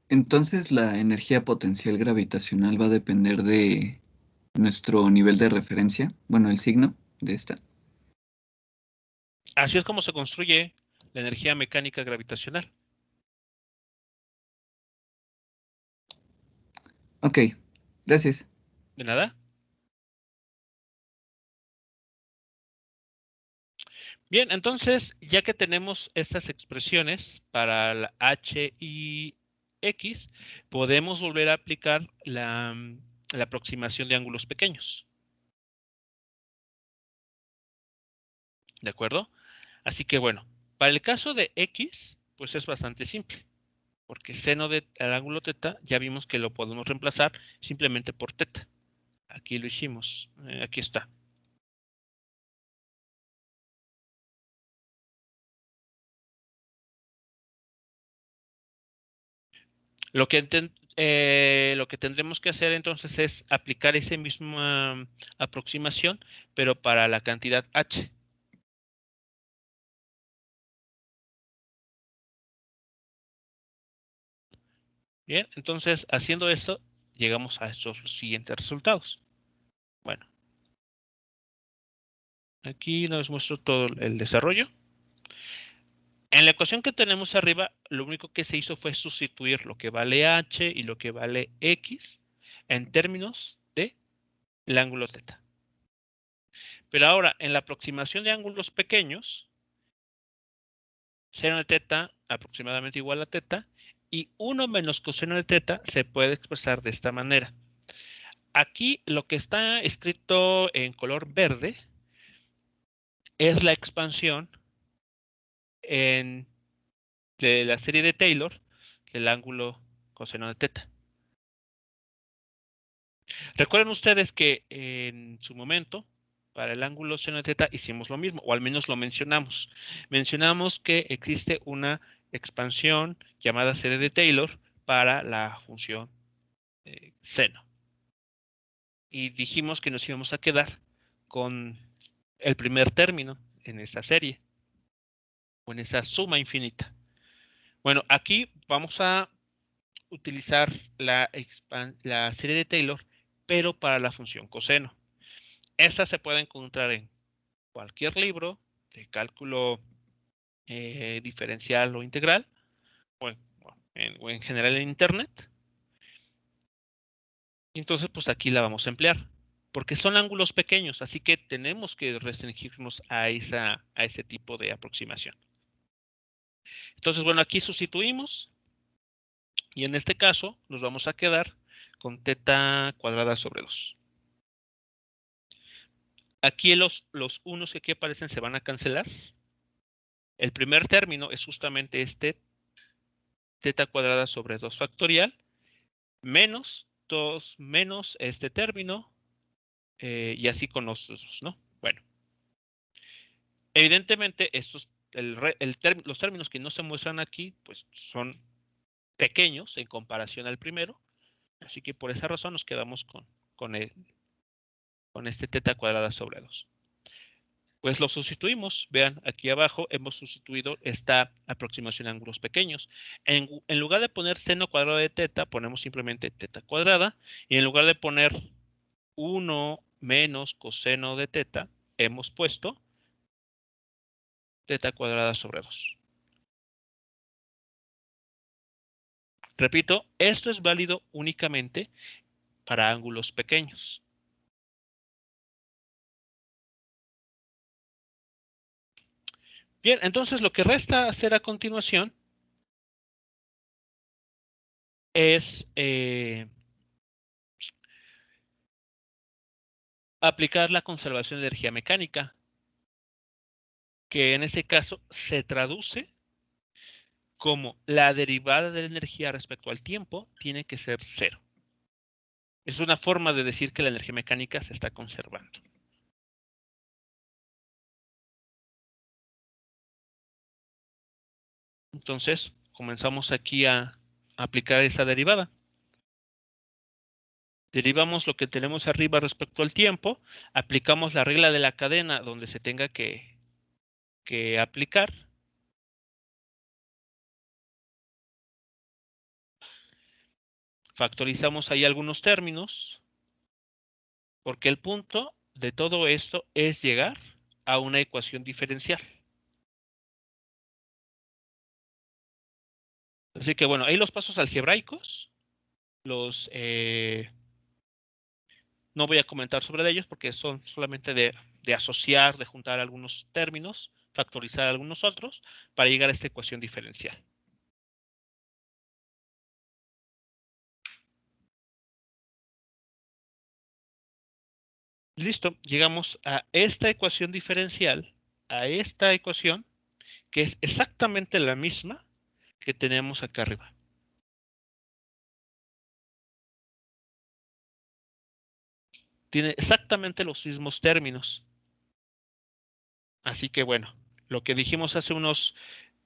Entonces la energía potencial gravitacional va a depender de nuestro nivel de referencia, bueno, el signo de esta. Así es como se construye la energía mecánica gravitacional. Ok, gracias. ¿De nada? Bien, entonces, ya que tenemos estas expresiones para la H y X, podemos volver a aplicar la aproximación de ángulos pequeños. ¿De acuerdo? Así que bueno, para el caso de X, pues es bastante simple, porque seno del ángulo teta ya vimos que lo podemos reemplazar simplemente por teta. Aquí lo hicimos, aquí está. Lo que tendremos que hacer entonces es aplicar esa misma aproximación, pero para la cantidad h. Bien, entonces haciendo esto, llegamos a estos siguientes resultados. Bueno, aquí les muestro todo el desarrollo. En la ecuación que tenemos arriba, lo único que se hizo fue sustituir lo que vale h y lo que vale x en términos de el ángulo teta. Pero ahora, en la aproximación de ángulos pequeños, seno de teta aproximadamente igual a teta, y 1 menos coseno de teta se puede expresar de esta manera. Aquí lo que está escrito en color verde es la expansión de la serie de Taylor del ángulo coseno de teta. Recuerden ustedes que en su momento, para el ángulo seno de teta hicimos lo mismo, o al menos lo mencionamos. Mencionamos que existe una expansión llamada serie de Taylor para la función seno. Y dijimos que nos íbamos a quedar con el primer término en esa serie, o en esa suma infinita. Bueno, aquí vamos a utilizar la serie de Taylor, pero para la función coseno. Esta se puede encontrar en cualquier libro de cálculo diferencial o integral, o en general en Internet. Y entonces, pues aquí la vamos a emplear, porque son ángulos pequeños, así que tenemos que restringirnos a ese tipo de aproximación. Entonces, bueno, aquí sustituimos, y en este caso nos vamos a quedar con teta cuadrada sobre 2. Aquí los unos que aquí aparecen se van a cancelar. El primer término es justamente este teta cuadrada sobre 2 factorial menos 2 menos este término y así con los otros, ¿no? Bueno, evidentemente los términos que no se muestran aquí pues son pequeños en comparación al primero, así que por esa razón nos quedamos con este teta cuadrada sobre 2. Pues lo sustituimos. Vean, aquí abajo hemos sustituido esta aproximación a ángulos pequeños. En lugar de poner seno cuadrado de teta, ponemos simplemente teta cuadrada. Y en lugar de poner 1 menos coseno de teta, hemos puesto teta cuadrada sobre 2. Repito, esto es válido únicamente para ángulos pequeños. Bien, entonces lo que resta hacer a continuación es aplicar la conservación de energía mecánica, que en este caso se traduce como la derivada de la energía respecto al tiempo tiene que ser 0. Es una forma de decir que la energía mecánica se está conservando. Entonces, comenzamos aquí a aplicar esa derivada. Derivamos lo que tenemos arriba respecto al tiempo, aplicamos la regla de la cadena donde se tenga que aplicar. Factorizamos ahí algunos términos, porque el punto de todo esto es llegar a una ecuación diferencial. Así que bueno, ahí los pasos algebraicos, no voy a comentar sobre ellos porque son solamente de asociar, de juntar algunos términos, factorizar algunos otros, para llegar a esta ecuación diferencial. Listo, llegamos a esta ecuación diferencial, a esta ecuación, que es exactamente la misma que tenemos acá arriba. Tiene exactamente los mismos términos. Así que bueno, lo que dijimos hace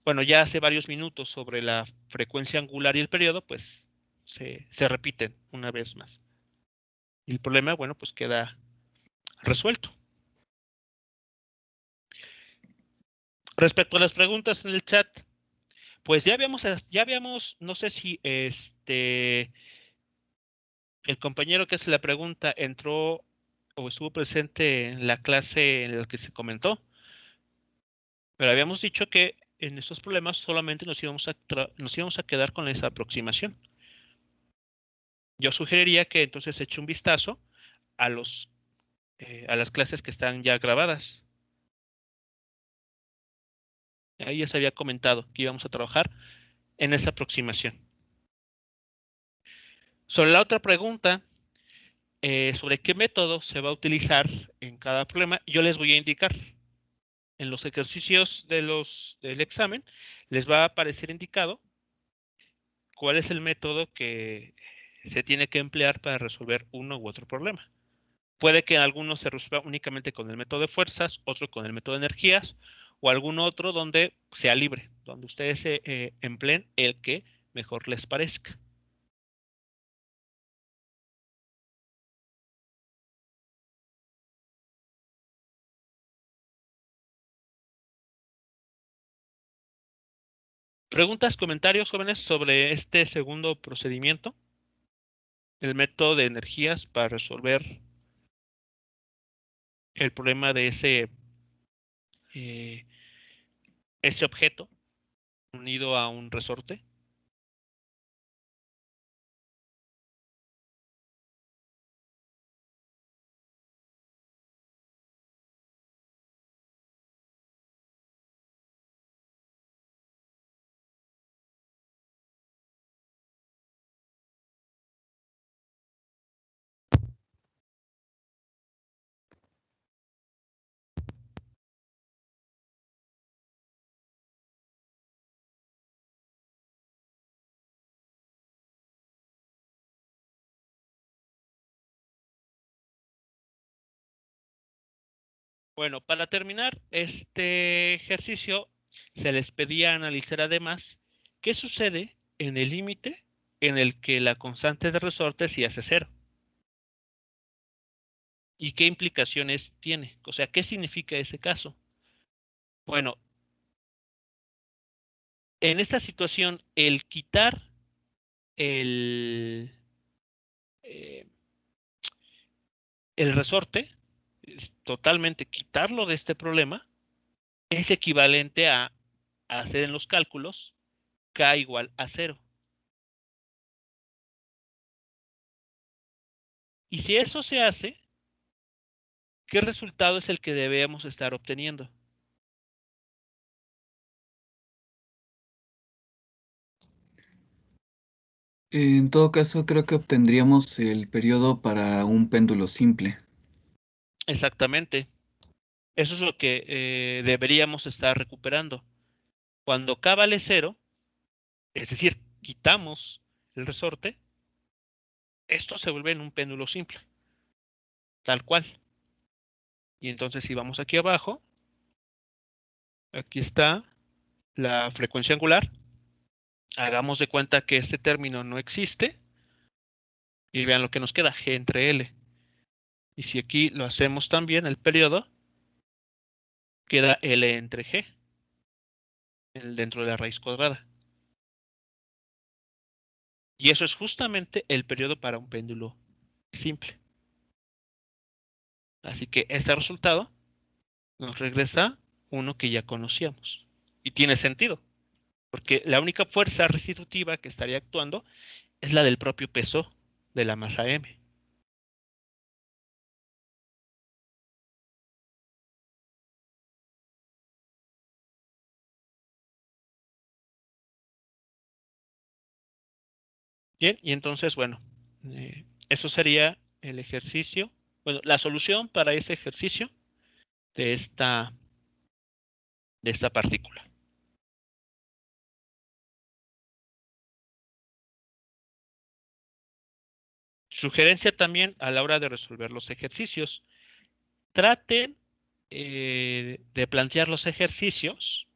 bueno, ya hace varios minutos sobre la frecuencia angular y el periodo, pues se repiten una vez más. Y el problema, bueno, pues queda resuelto. Respecto a las preguntas en el chat, pues ya habíamos, no sé si el compañero que hace la pregunta entró o estuvo presente en la clase en la que se comentó, pero habíamos dicho que en estos problemas solamente nos íbamos a quedar con esa aproximación. Yo sugeriría que entonces eche un vistazo a a las clases que están ya grabadas. Ahí ya se había comentado que íbamos a trabajar en esa aproximación. Sobre la otra pregunta, sobre qué método se va a utilizar en cada problema, yo les voy a indicar. En los ejercicios del examen, les va a aparecer indicado cuál es el método que se tiene que emplear para resolver uno u otro problema. Puede que algunos se resuelva únicamente con el método de fuerzas, otro con el método de energías, o algún otro donde sea libre, donde ustedes empleen el que mejor les parezca. Preguntas, comentarios, jóvenes, sobre este segundo procedimiento, el método de energías para resolver el problema de eh, ese objeto unido a un resorte. Bueno, para terminar este ejercicio, se les pedía analizar además qué sucede en el límite en el que la constante de resorte se hace cero y qué implicaciones tiene. O sea, ¿qué significa ese caso? Bueno, en esta situación, el quitar el, eh, el resorte, totalmente quitarlo de este problema, es equivalente a hacer en los cálculos K igual a cero. Y si eso se hace, ¿qué resultado es el que debemos estar obteniendo? En todo caso, creo que obtendríamos el periodo para un péndulo simple. Exactamente. Eso es lo que deberíamos estar recuperando. Cuando K vale cero, es decir, quitamos el resorte, esto se vuelve en un péndulo simple, tal cual. Y entonces si vamos aquí abajo, aquí está la frecuencia angular. Hagamos de cuenta que este término no existe y vean lo que nos queda, G entre L. Y si aquí lo hacemos también, el periodo, queda L entre G dentro de la raíz cuadrada. Y eso es justamente el periodo para un péndulo simple. Así que este resultado nos regresa uno que ya conocíamos. Y tiene sentido, porque la única fuerza restitutiva que estaría actuando es la del propio peso de la masa M. Bien, y entonces, bueno, eso sería el ejercicio Bueno, la solución para ese ejercicio de esta partícula. Sugerencia también a la hora de resolver los ejercicios. Traten de plantear los ejercicios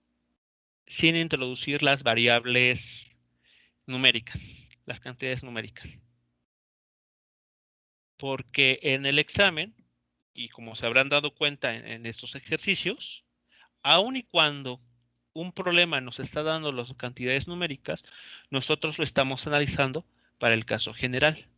sin introducir las variables numéricas, las cantidades numéricas. Porque en el examen, y como se habrán dado cuenta en estos ejercicios, aun y cuando un problema nos está dando las cantidades numéricas, nosotros lo estamos analizando para el caso general.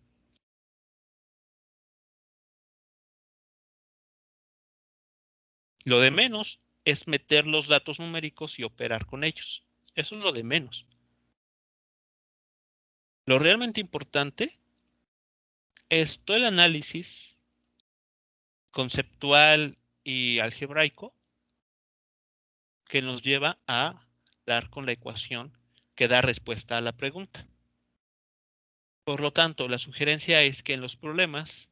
Lo de menos es meter los datos numéricos y operar con ellos. Eso es lo de menos. Lo realmente importante es todo el análisis conceptual y algebraico que nos lleva a dar con la ecuación que da respuesta a la pregunta. Por lo tanto, la sugerencia es que en los problemas,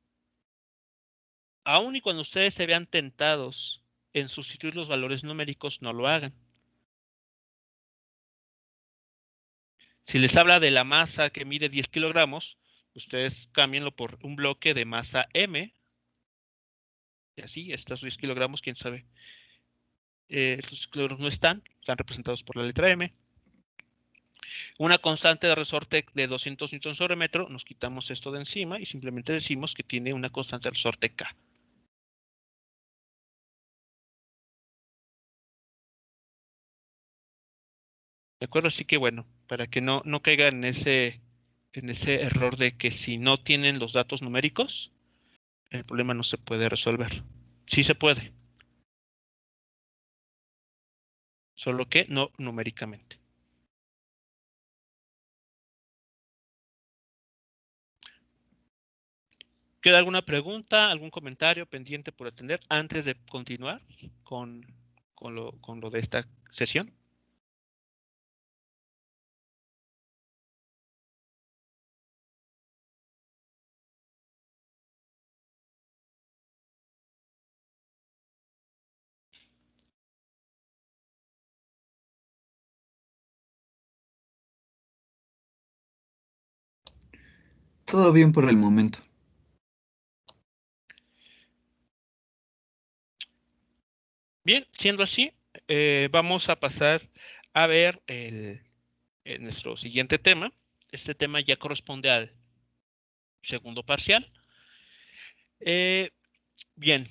aun y cuando ustedes se vean tentados en sustituir los valores numéricos, no lo hagan. Si les habla de la masa que mide 10 kilogramos, ustedes cámbienlo por un bloque de masa M. Y así, estos 10 kilogramos, quién sabe. Estos kilogramos no están representados por la letra M. Una constante de resorte de 200 newtons sobre metro, nos quitamos esto de encima y simplemente decimos que tiene una constante de resorte K. ¿De acuerdo? Así que bueno, para que no caigan en ese error de que si no tienen los datos numéricos, el problema no se puede resolver. Sí se puede, solo que no numéricamente. ¿Queda alguna pregunta, algún comentario pendiente por atender antes de continuar con lo de esta sesión? Todo bien por el momento. Bien, siendo así, vamos a pasar a ver nuestro siguiente tema. Este tema ya corresponde al segundo parcial. Bien.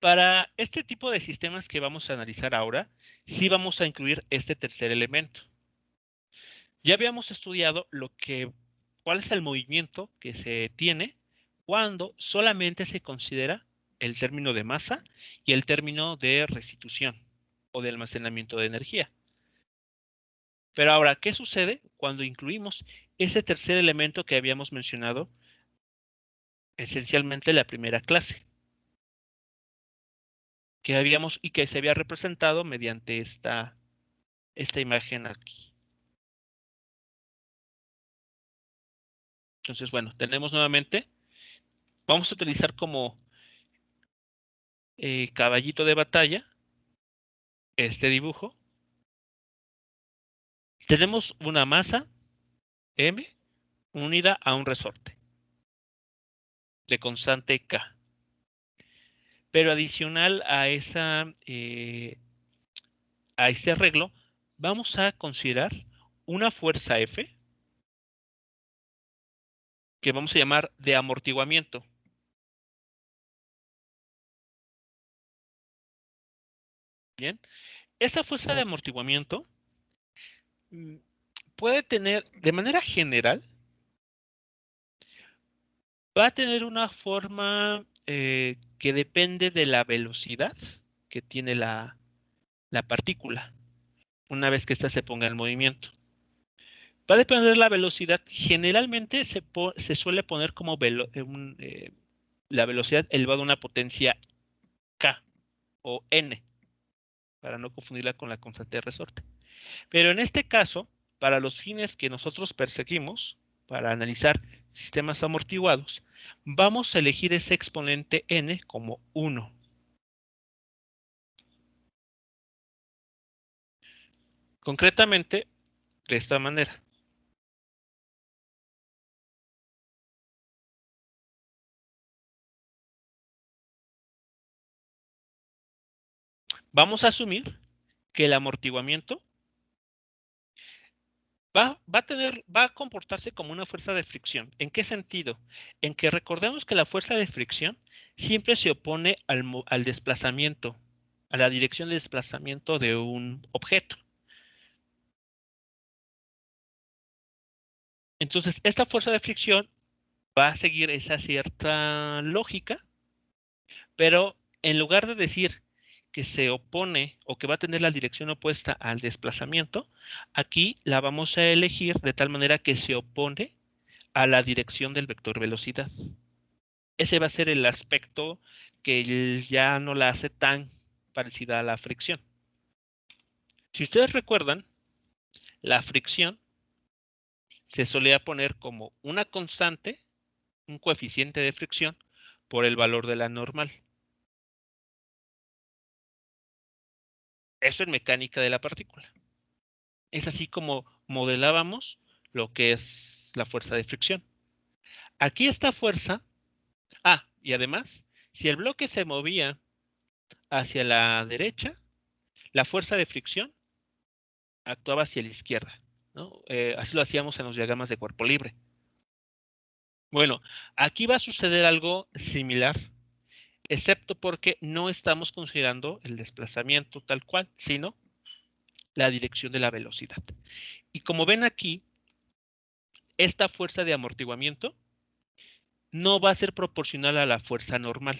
Para este tipo de sistemas que vamos a analizar ahora, sí vamos a incluir este tercer elemento. Ya habíamos estudiado cuál es el movimiento que se tiene cuando solamente se considera el término de masa y el término de restitución o de almacenamiento de energía. Pero ahora, ¿qué sucede cuando incluimos ese tercer elemento que habíamos mencionado esencialmente en la primera clase? Y que se había representado mediante esta imagen aquí. Entonces, bueno, tenemos nuevamente, vamos a utilizar como caballito de batalla este dibujo. Tenemos una masa M unida a un resorte de constante K. Pero adicional a este arreglo, vamos a considerar una fuerza F que vamos a llamar de amortiguamiento. Bien, esa fuerza de amortiguamiento puede tener, de manera general, va a tener una forma que depende de la velocidad que tiene la partícula una vez que ésta se ponga en movimiento. Va a depender de la velocidad. Generalmente se suele poner como la velocidad elevada a una potencia K o N, para no confundirla con la constante de resorte. Pero en este caso, para los fines que nosotros perseguimos, para analizar sistemas amortiguados, vamos a elegir ese exponente n como 1. Concretamente, de esta manera. Vamos a asumir que el amortiguamiento va a comportarse como una fuerza de fricción. ¿En qué sentido? En que recordemos que la fuerza de fricción siempre se opone al desplazamiento, a la dirección de desplazamiento de un objeto. Entonces, esta fuerza de fricción va a seguir esa cierta lógica, pero en lugar de decir que se opone o que va a tener la dirección opuesta al desplazamiento, aquí la vamos a elegir de tal manera que se opone a la dirección del vector velocidad. Ese va a ser el aspecto que ya no la hace tan parecida a la fricción. Si ustedes recuerdan, la fricción se solía poner como una constante, un coeficiente de fricción, por el valor de la normal. Eso en mecánica de la partícula. Es así como modelábamos lo que es la fuerza de fricción. Aquí esta fuerza, y además, si el bloque se movía hacia la derecha, la fuerza de fricción actuaba hacia la izquierda, ¿no? Así lo hacíamos en los diagramas de cuerpo libre. Bueno, aquí va a suceder algo similar, excepto porque no estamos considerando el desplazamiento tal cual, sino la dirección de la velocidad. Y como ven aquí, esta fuerza de amortiguamiento no va a ser proporcional a la fuerza normal,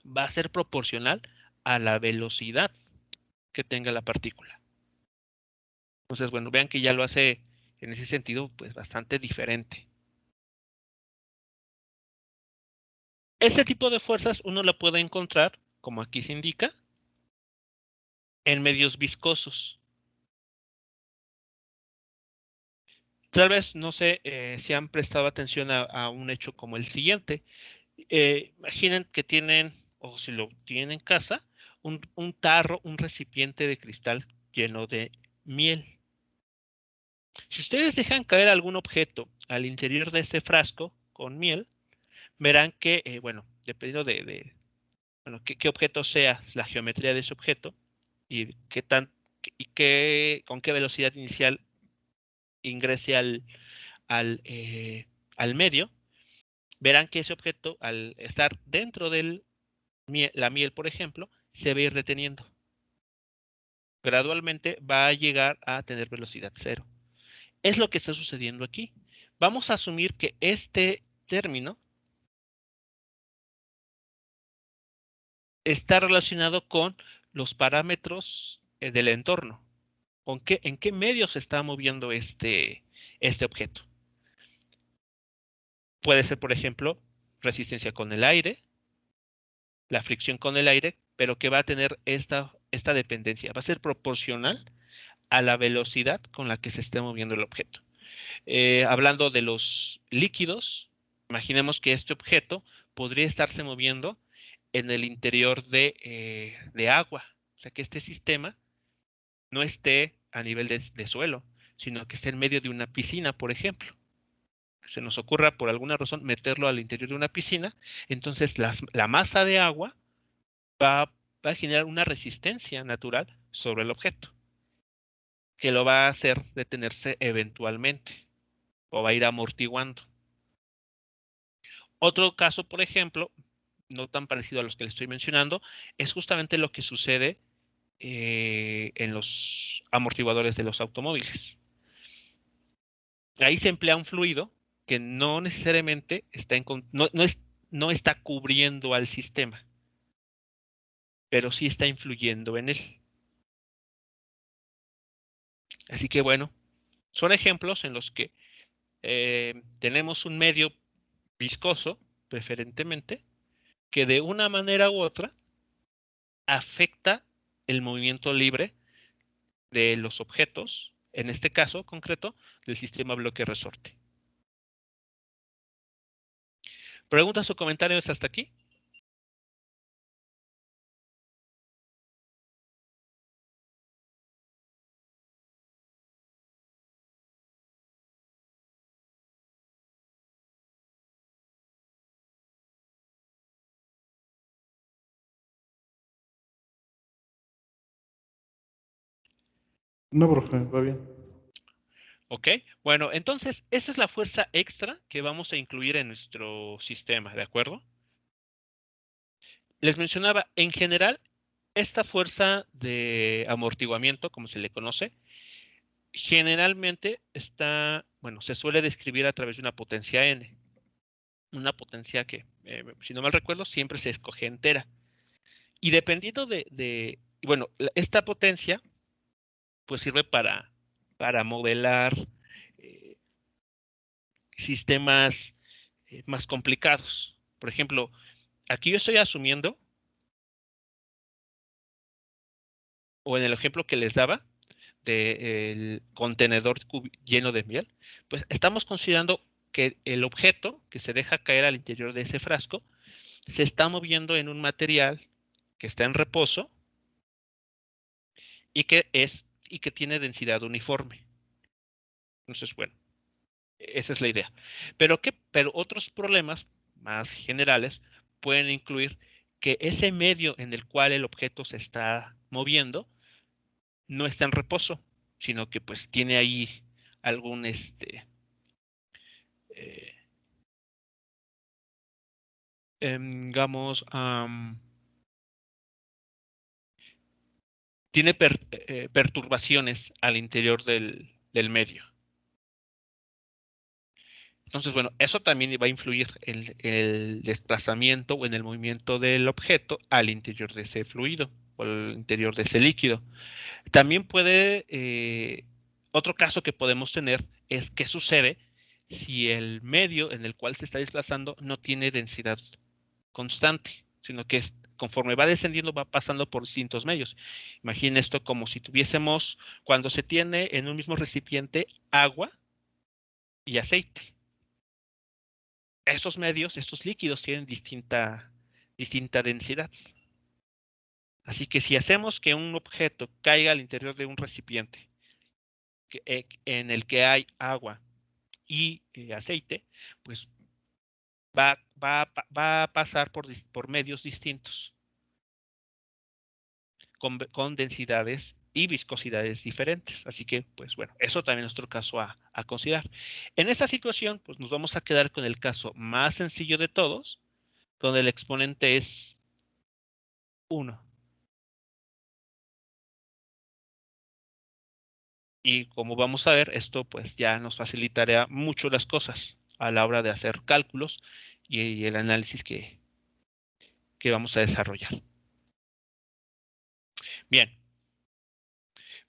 va a ser proporcional a la velocidad que tenga la partícula. Entonces, bueno, vean que ya lo hace en ese sentido, pues bastante diferente. Este tipo de fuerzas uno la puede encontrar, como aquí se indica, en medios viscosos. Tal vez, no sé si han prestado atención a un hecho como el siguiente. Imaginen que tienen, o si lo tienen en casa, un tarro, un recipiente de cristal lleno de miel. Si ustedes dejan caer algún objeto al interior de este frasco con miel, verán que, bueno, dependiendo de bueno, qué objeto sea la geometría de ese objeto y con qué velocidad inicial ingrese al medio, verán que ese objeto, al estar dentro de la miel, por ejemplo, se va a ir deteniendo. Gradualmente va a llegar a tener velocidad cero. Es lo que está sucediendo aquí. Vamos a asumir que este término está relacionado con los parámetros del entorno. ¿En qué medio se está moviendo este objeto? Puede ser, por ejemplo, resistencia con el aire, la fricción con el aire, pero que va a tener esta dependencia. Va a ser proporcional a la velocidad con la que se esté moviendo el objeto. Hablando de los líquidos, imaginemos que este objeto podría estarse moviendo en el interior de agua. O sea, que este sistema no esté a nivel de suelo, sino que esté en medio de una piscina, por ejemplo. Se nos ocurra por alguna razón meterlo al interior de una piscina, entonces la masa de agua va a generar una resistencia natural sobre el objeto, que lo va a hacer detenerse eventualmente o va a ir amortiguando. Otro caso, por ejemplo, no tan parecido a los que les estoy mencionando, es justamente lo que sucede en los amortiguadores de los automóviles. Ahí se emplea un fluido que no necesariamente no está cubriendo al sistema, pero sí está influyendo en él. Así que bueno, son ejemplos en los que tenemos un medio viscoso, preferentemente, que de una manera u otra afecta el movimiento libre de los objetos, en este caso concreto, del sistema bloque resorte. ¿Preguntas o comentarios hasta aquí? No, profe, va bien. Ok, bueno, entonces esa es la fuerza extra que vamos a incluir en nuestro sistema, ¿de acuerdo? Les mencionaba, en general, esta fuerza de amortiguamiento, como se le conoce, generalmente está, bueno, se suele describir a través de una potencia N. Una potencia que, si no mal recuerdo, siempre se escoge entera. Y dependiendo bueno, esta potencia, pues sirve para modelar eh, sistemas más complicados. Por ejemplo, aquí yo estoy asumiendo, o en el ejemplo que les daba, del contenedor lleno de miel, pues estamos considerando que el objeto que se deja caer al interior de ese frasco se está moviendo en un material que está en reposo y que tiene densidad uniforme. Entonces, bueno, esa es la idea. Pero otros problemas más generales pueden incluir que ese medio en el cual el objeto se está moviendo no está en reposo, sino que pues tiene ahí algún eh, digamos, tiene perturbaciones al interior del medio. Entonces, bueno, eso también va a influir en el desplazamiento o en el movimiento del objeto al interior de ese fluido o al interior de ese líquido. También otro caso que podemos tener es qué sucede si el medio en el cual se está desplazando no tiene densidad constante, sino que conforme va descendiendo va pasando por distintos medios. Imaginen esto como si tuviésemos, cuando se tiene en un mismo recipiente agua y aceite. Estos medios, estos líquidos tienen distinta densidad. Así que si hacemos que un objeto caiga al interior de un recipiente en el que hay agua y aceite, pues va a pasar por medios distintos, con densidades y viscosidades diferentes. Así que, pues bueno, eso también es otro caso a considerar. En esta situación, pues nos vamos a quedar con el caso más sencillo de todos, donde el exponente es 1. Y como vamos a ver, esto pues ya nos facilitará mucho las cosas a la hora de hacer cálculos y el análisis que vamos a desarrollar. Bien,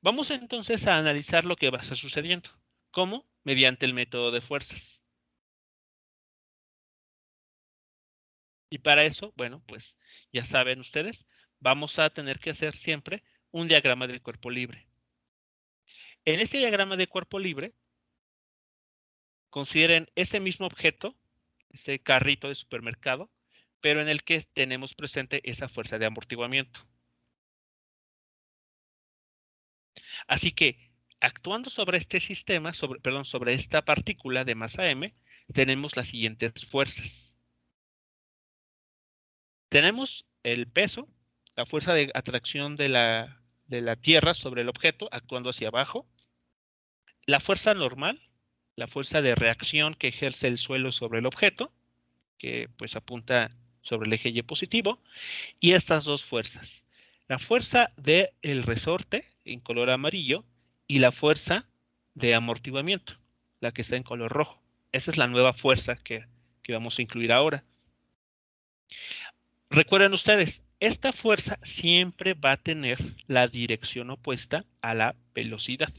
vamos entonces a analizar lo que va a estar sucediendo. ¿Cómo? Mediante el método de fuerzas. Y para eso, bueno, pues ya saben ustedes, vamos a tener que hacer siempre un diagrama del cuerpo libre. En este diagrama de cuerpo libre, consideren ese mismo objeto, ese carrito de supermercado, pero en el que tenemos presente esa fuerza de amortiguamiento. Así que, actuando sobre este sistema, sobre esta partícula de masa m, tenemos las siguientes fuerzas. Tenemos el peso, la fuerza de atracción de la Tierra sobre el objeto actuando hacia abajo, la fuerza normal, la fuerza de reacción que ejerce el suelo sobre el objeto, que pues apunta sobre el eje Y positivo, y estas dos fuerzas. La fuerza del resorte en color amarillo y la fuerza de amortiguamiento, la que está en color rojo. Esa es la nueva fuerza que vamos a incluir ahora. Recuerden ustedes, esta fuerza siempre va a tener la dirección opuesta a la velocidad.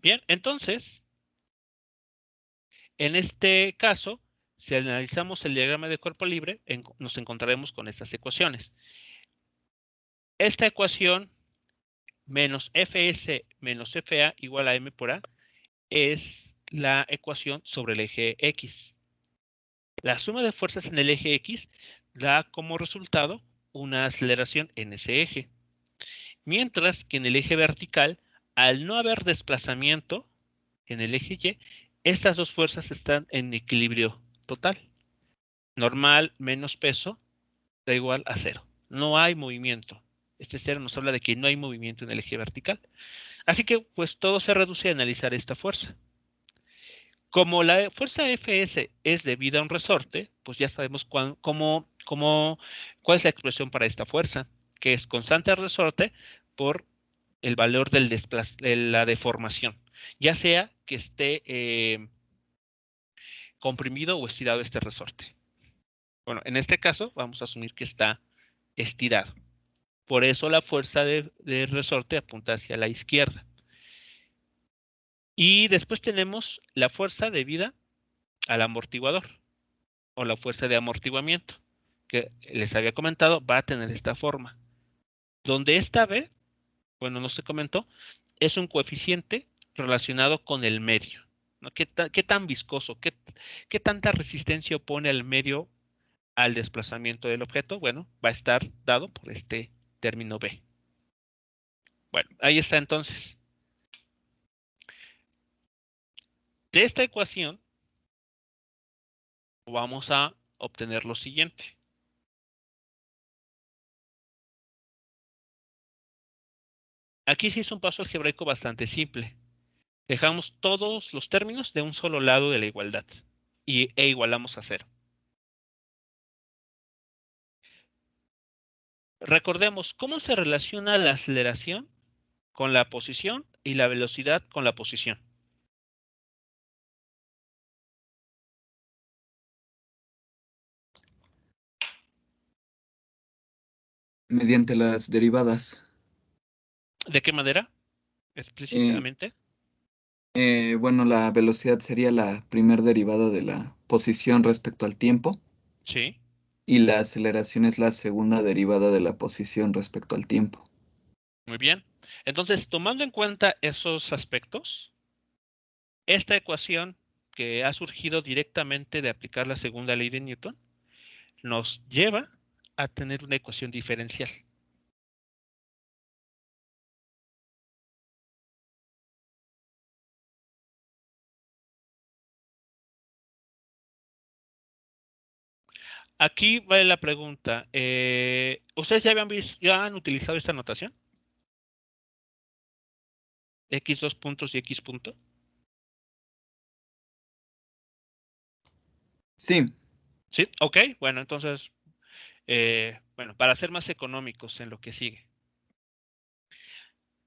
Bien, entonces, en este caso, si analizamos el diagrama de cuerpo libre, nos encontraremos con estas ecuaciones. Esta ecuación menos Fs menos FA igual a M por A es la ecuación sobre el eje X. La suma de fuerzas en el eje X da como resultado una aceleración en ese eje. Mientras que en el eje vertical, al no haber desplazamiento en el eje Y, estas dos fuerzas están en equilibrio total. Normal menos peso da igual a 0. No hay movimiento. Este 0 nos habla de que no hay movimiento en el eje vertical. Así que pues todo se reduce a analizar esta fuerza. Como la fuerza Fs es debida a un resorte, pues ya sabemos cuál es la expresión para esta fuerza, que es constante al resorte por el valor de la deformación, ya sea que esté comprimido o estirado este resorte. Bueno, en este caso vamos a asumir que está estirado. Por eso la fuerza de resorte apunta hacia la izquierda. Y después tenemos la fuerza debida al amortiguador o la fuerza de amortiguamiento, que les había comentado, va a tener esta forma. Donde esta B, bueno, no se comentó, es un coeficiente relacionado con el medio, ¿no? ¿Qué tan viscoso, qué tanta resistencia opone al medio al desplazamiento del objeto? Bueno, va a estar dado por este término B. Bueno, ahí está entonces. De esta ecuación vamos a obtener lo siguiente. Aquí sí es un paso algebraico bastante simple. Dejamos todos los términos de un solo lado de la igualdad e igualamos a 0. Recordemos cómo se relaciona la aceleración con la posición y la velocidad con la posición. Mediante las derivadas. ¿De qué manera? Explícitamente. Bueno, la velocidad sería la primer derivada de la posición respecto al tiempo Sí, y la aceleración es la segunda derivada de la posición respecto al tiempo. muy bien. Entonces, tomando en cuenta esos aspectos, esta ecuación que ha surgido directamente de aplicar la segunda ley de Newton nos lleva a tener una ecuación diferencial. Aquí vale la pregunta. ¿Ustedes ya han utilizado esta notación? X dos puntos y X punto. Sí, ¿Sí? Ok, bueno, entonces, bueno, para ser más económicos en lo que sigue.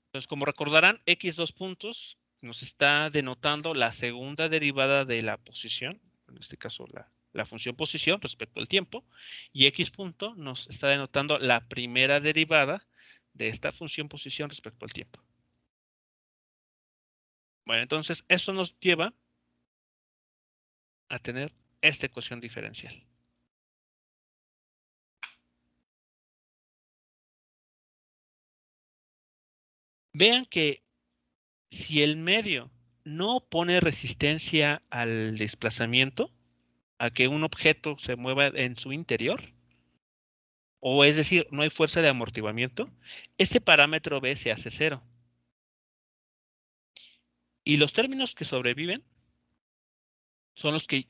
Entonces, como recordarán, X dos puntos nos está denotando la segunda derivada de la posición, en este caso la función posición respecto al tiempo, y X punto nos está denotando la primera derivada de esta función posición respecto al tiempo. Bueno, entonces eso nos lleva a tener esta ecuación diferencial. Vean que si el medio no opone resistencia al desplazamiento, a que un objeto se mueva en su interior, o es decir, no hay fuerza de amortiguamiento, este parámetro B se hace 0. Y los términos que sobreviven son los que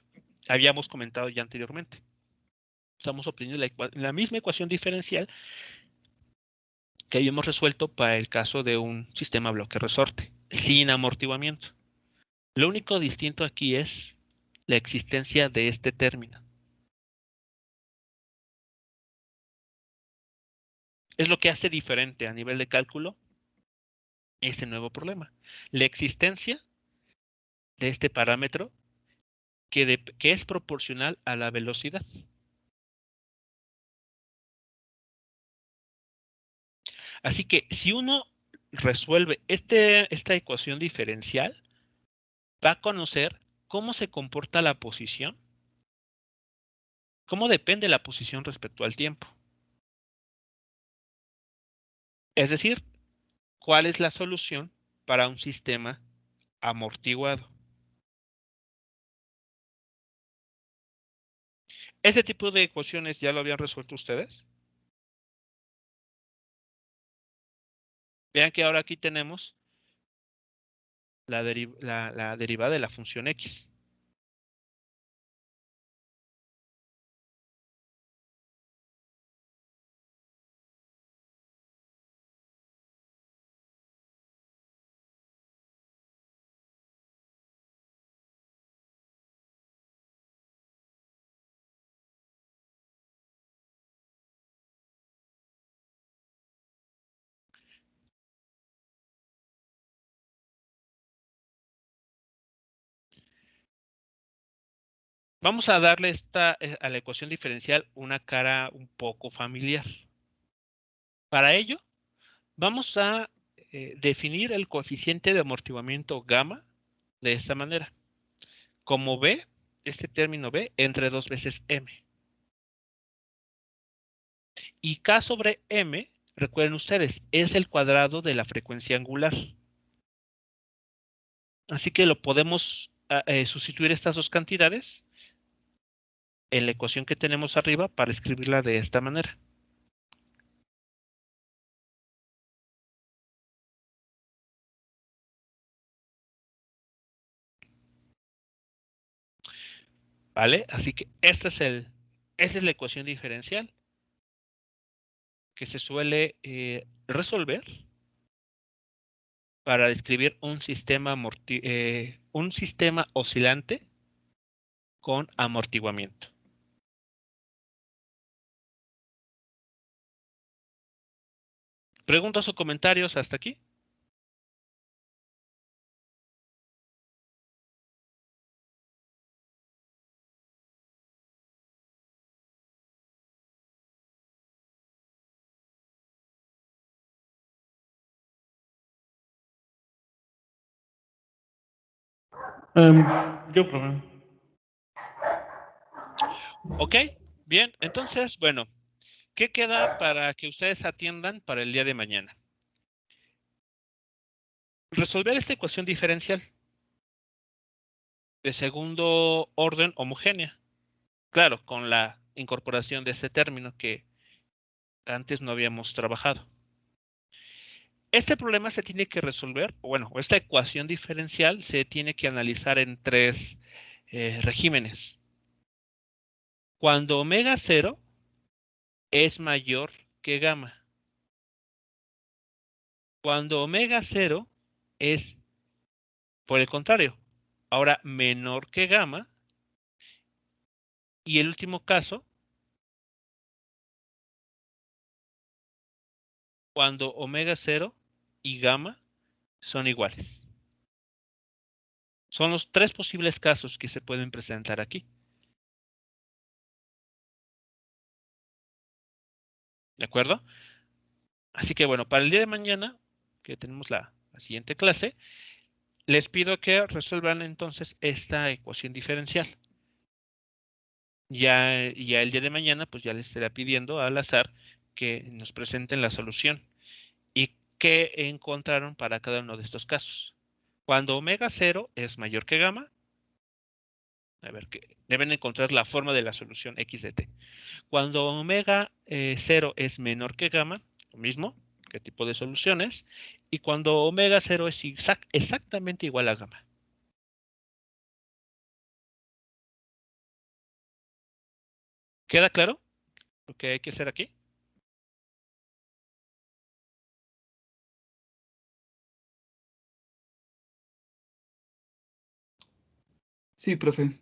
habíamos comentado ya anteriormente. Estamos obteniendo la misma ecuación diferencial que habíamos resuelto para el caso de un sistema bloque-resorte, sin amortiguamiento. Lo único distinto aquí es la existencia de este término. Es lo que hace diferente a nivel de cálculo ese nuevo problema. La existencia de este parámetro que es proporcional a la velocidad. Así que si uno resuelve esta ecuación diferencial, va a conocer cómo se comporta la posición, cómo depende la posición respecto al tiempo. Es decir, cuál es la solución para un sistema amortiguado. ¿Ese tipo de ecuaciones ya lo habían resuelto ustedes? Vean que ahora aquí tenemos la derivada de la función x. Vamos a darle a la ecuación diferencial una cara un poco familiar. Para ello, vamos a definir el coeficiente de amortiguamiento gamma de esta manera. Como B, este término B, entre 2 veces M. Y K sobre M, recuerden ustedes, es el cuadrado de la frecuencia angular. Así que lo podemos sustituir estas dos cantidades en la ecuación que tenemos arriba para escribirla de esta manera. ¿Vale? Así que esa es la ecuación diferencial que se suele resolver para describir un sistema oscilante con amortiguamiento. ¿Preguntas o comentarios hasta aquí? Yo, profe. Ok, bien. Entonces, bueno, ¿qué queda para que ustedes atiendan para el día de mañana? Resolver esta ecuación diferencial de segundo orden homogénea. Claro, con la incorporación de este término que antes no habíamos trabajado. Este problema se tiene que resolver, bueno, esta ecuación diferencial se tiene que analizar en tres regímenes. Cuando omega 0 es mayor que gamma. Cuando omega 0 es, por el contrario, ahora menor que gamma. Y el último caso, cuando omega 0 y gamma son iguales. Son los tres posibles casos que se pueden presentar aquí. ¿De acuerdo? Así que bueno, para el día de mañana, que tenemos la siguiente clase, les pido que resuelvan entonces esta ecuación diferencial. Ya el día de mañana, pues ya les estaré pidiendo al azar que nos presenten la solución y qué encontraron para cada uno de estos casos. Cuando omega 0 es mayor que gamma, a ver, que deben encontrar la forma de la solución x de t. Cuando omega 0 es menor que gamma, lo mismo, qué tipo de soluciones. Y cuando omega 0 es exactamente igual a gamma. ¿Queda claro lo que hay que hacer aquí? Sí, profe.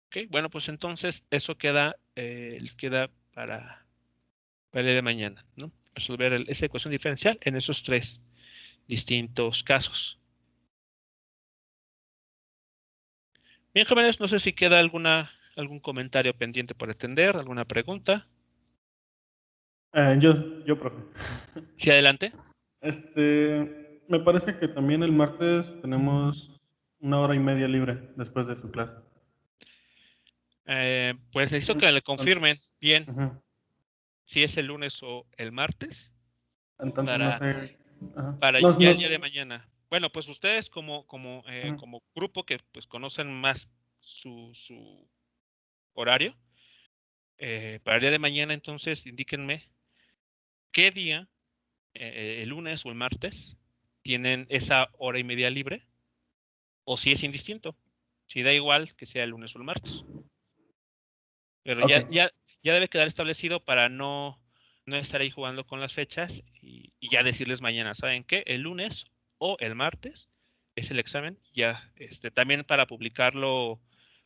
Ok, bueno, pues entonces eso les queda para el día de mañana, ¿no? Resolver esa ecuación diferencial en esos tres distintos casos. Bien, jóvenes, no sé si queda algún comentario pendiente por atender, alguna pregunta. Yo, profe. Sí, adelante. Me parece que también el martes tenemos 1 hora y media libre después de su clase. Pues necesito que le confirmen bien Ujú. si es el lunes o el martes Entonces, no para sé. Ajá. para Nos- ya el nos- día de mañana. Bueno, pues ustedes como Ujú. grupo que pues conocen más su horario, para el día de mañana entonces indíquenme qué día, el lunes o el martes, tienen esa hora y media libre, o si es indistinto, si da igual que sea el lunes o el martes. Pero Ok. ya debe quedar establecido para no estar ahí jugando con las fechas y ya decirles mañana, ¿saben qué? El lunes o el martes es el examen, ya también para publicarlo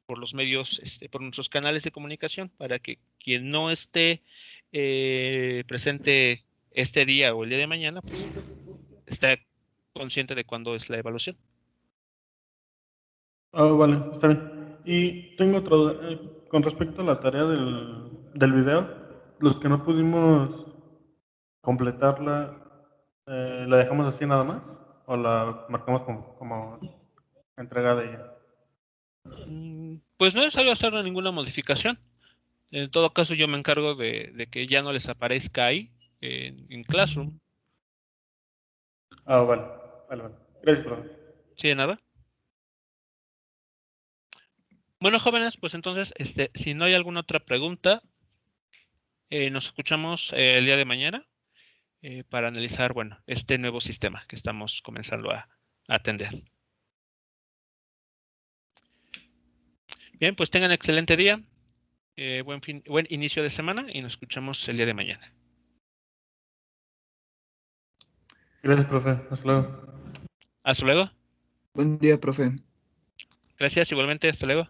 por los medios, por nuestros canales de comunicación, para que quien no esté presente este día o el día de mañana, pues esté consciente de cuándo es la evaluación. Ah, vale, está bien. Y tengo otra duda. Con respecto a la tarea del video, los que no pudimos completarla, ¿la dejamos así nada más? ¿O la marcamos como entregada ya? Pues no es necesario hacer ninguna modificación. En todo caso, yo me encargo de que ya no les aparezca ahí en Classroom. Ah, vale, vale, vale. Gracias, profe. ¿Sí de nada? Bueno, jóvenes, pues entonces, si no hay alguna otra pregunta, nos escuchamos el día de mañana para analizar, bueno, este nuevo sistema que estamos comenzando a atender. Bien, pues tengan excelente día, buen inicio de semana y nos escuchamos el día de mañana. Gracias, profe. Hasta luego. Hasta luego. Buen día, profe. Gracias, igualmente, hasta luego.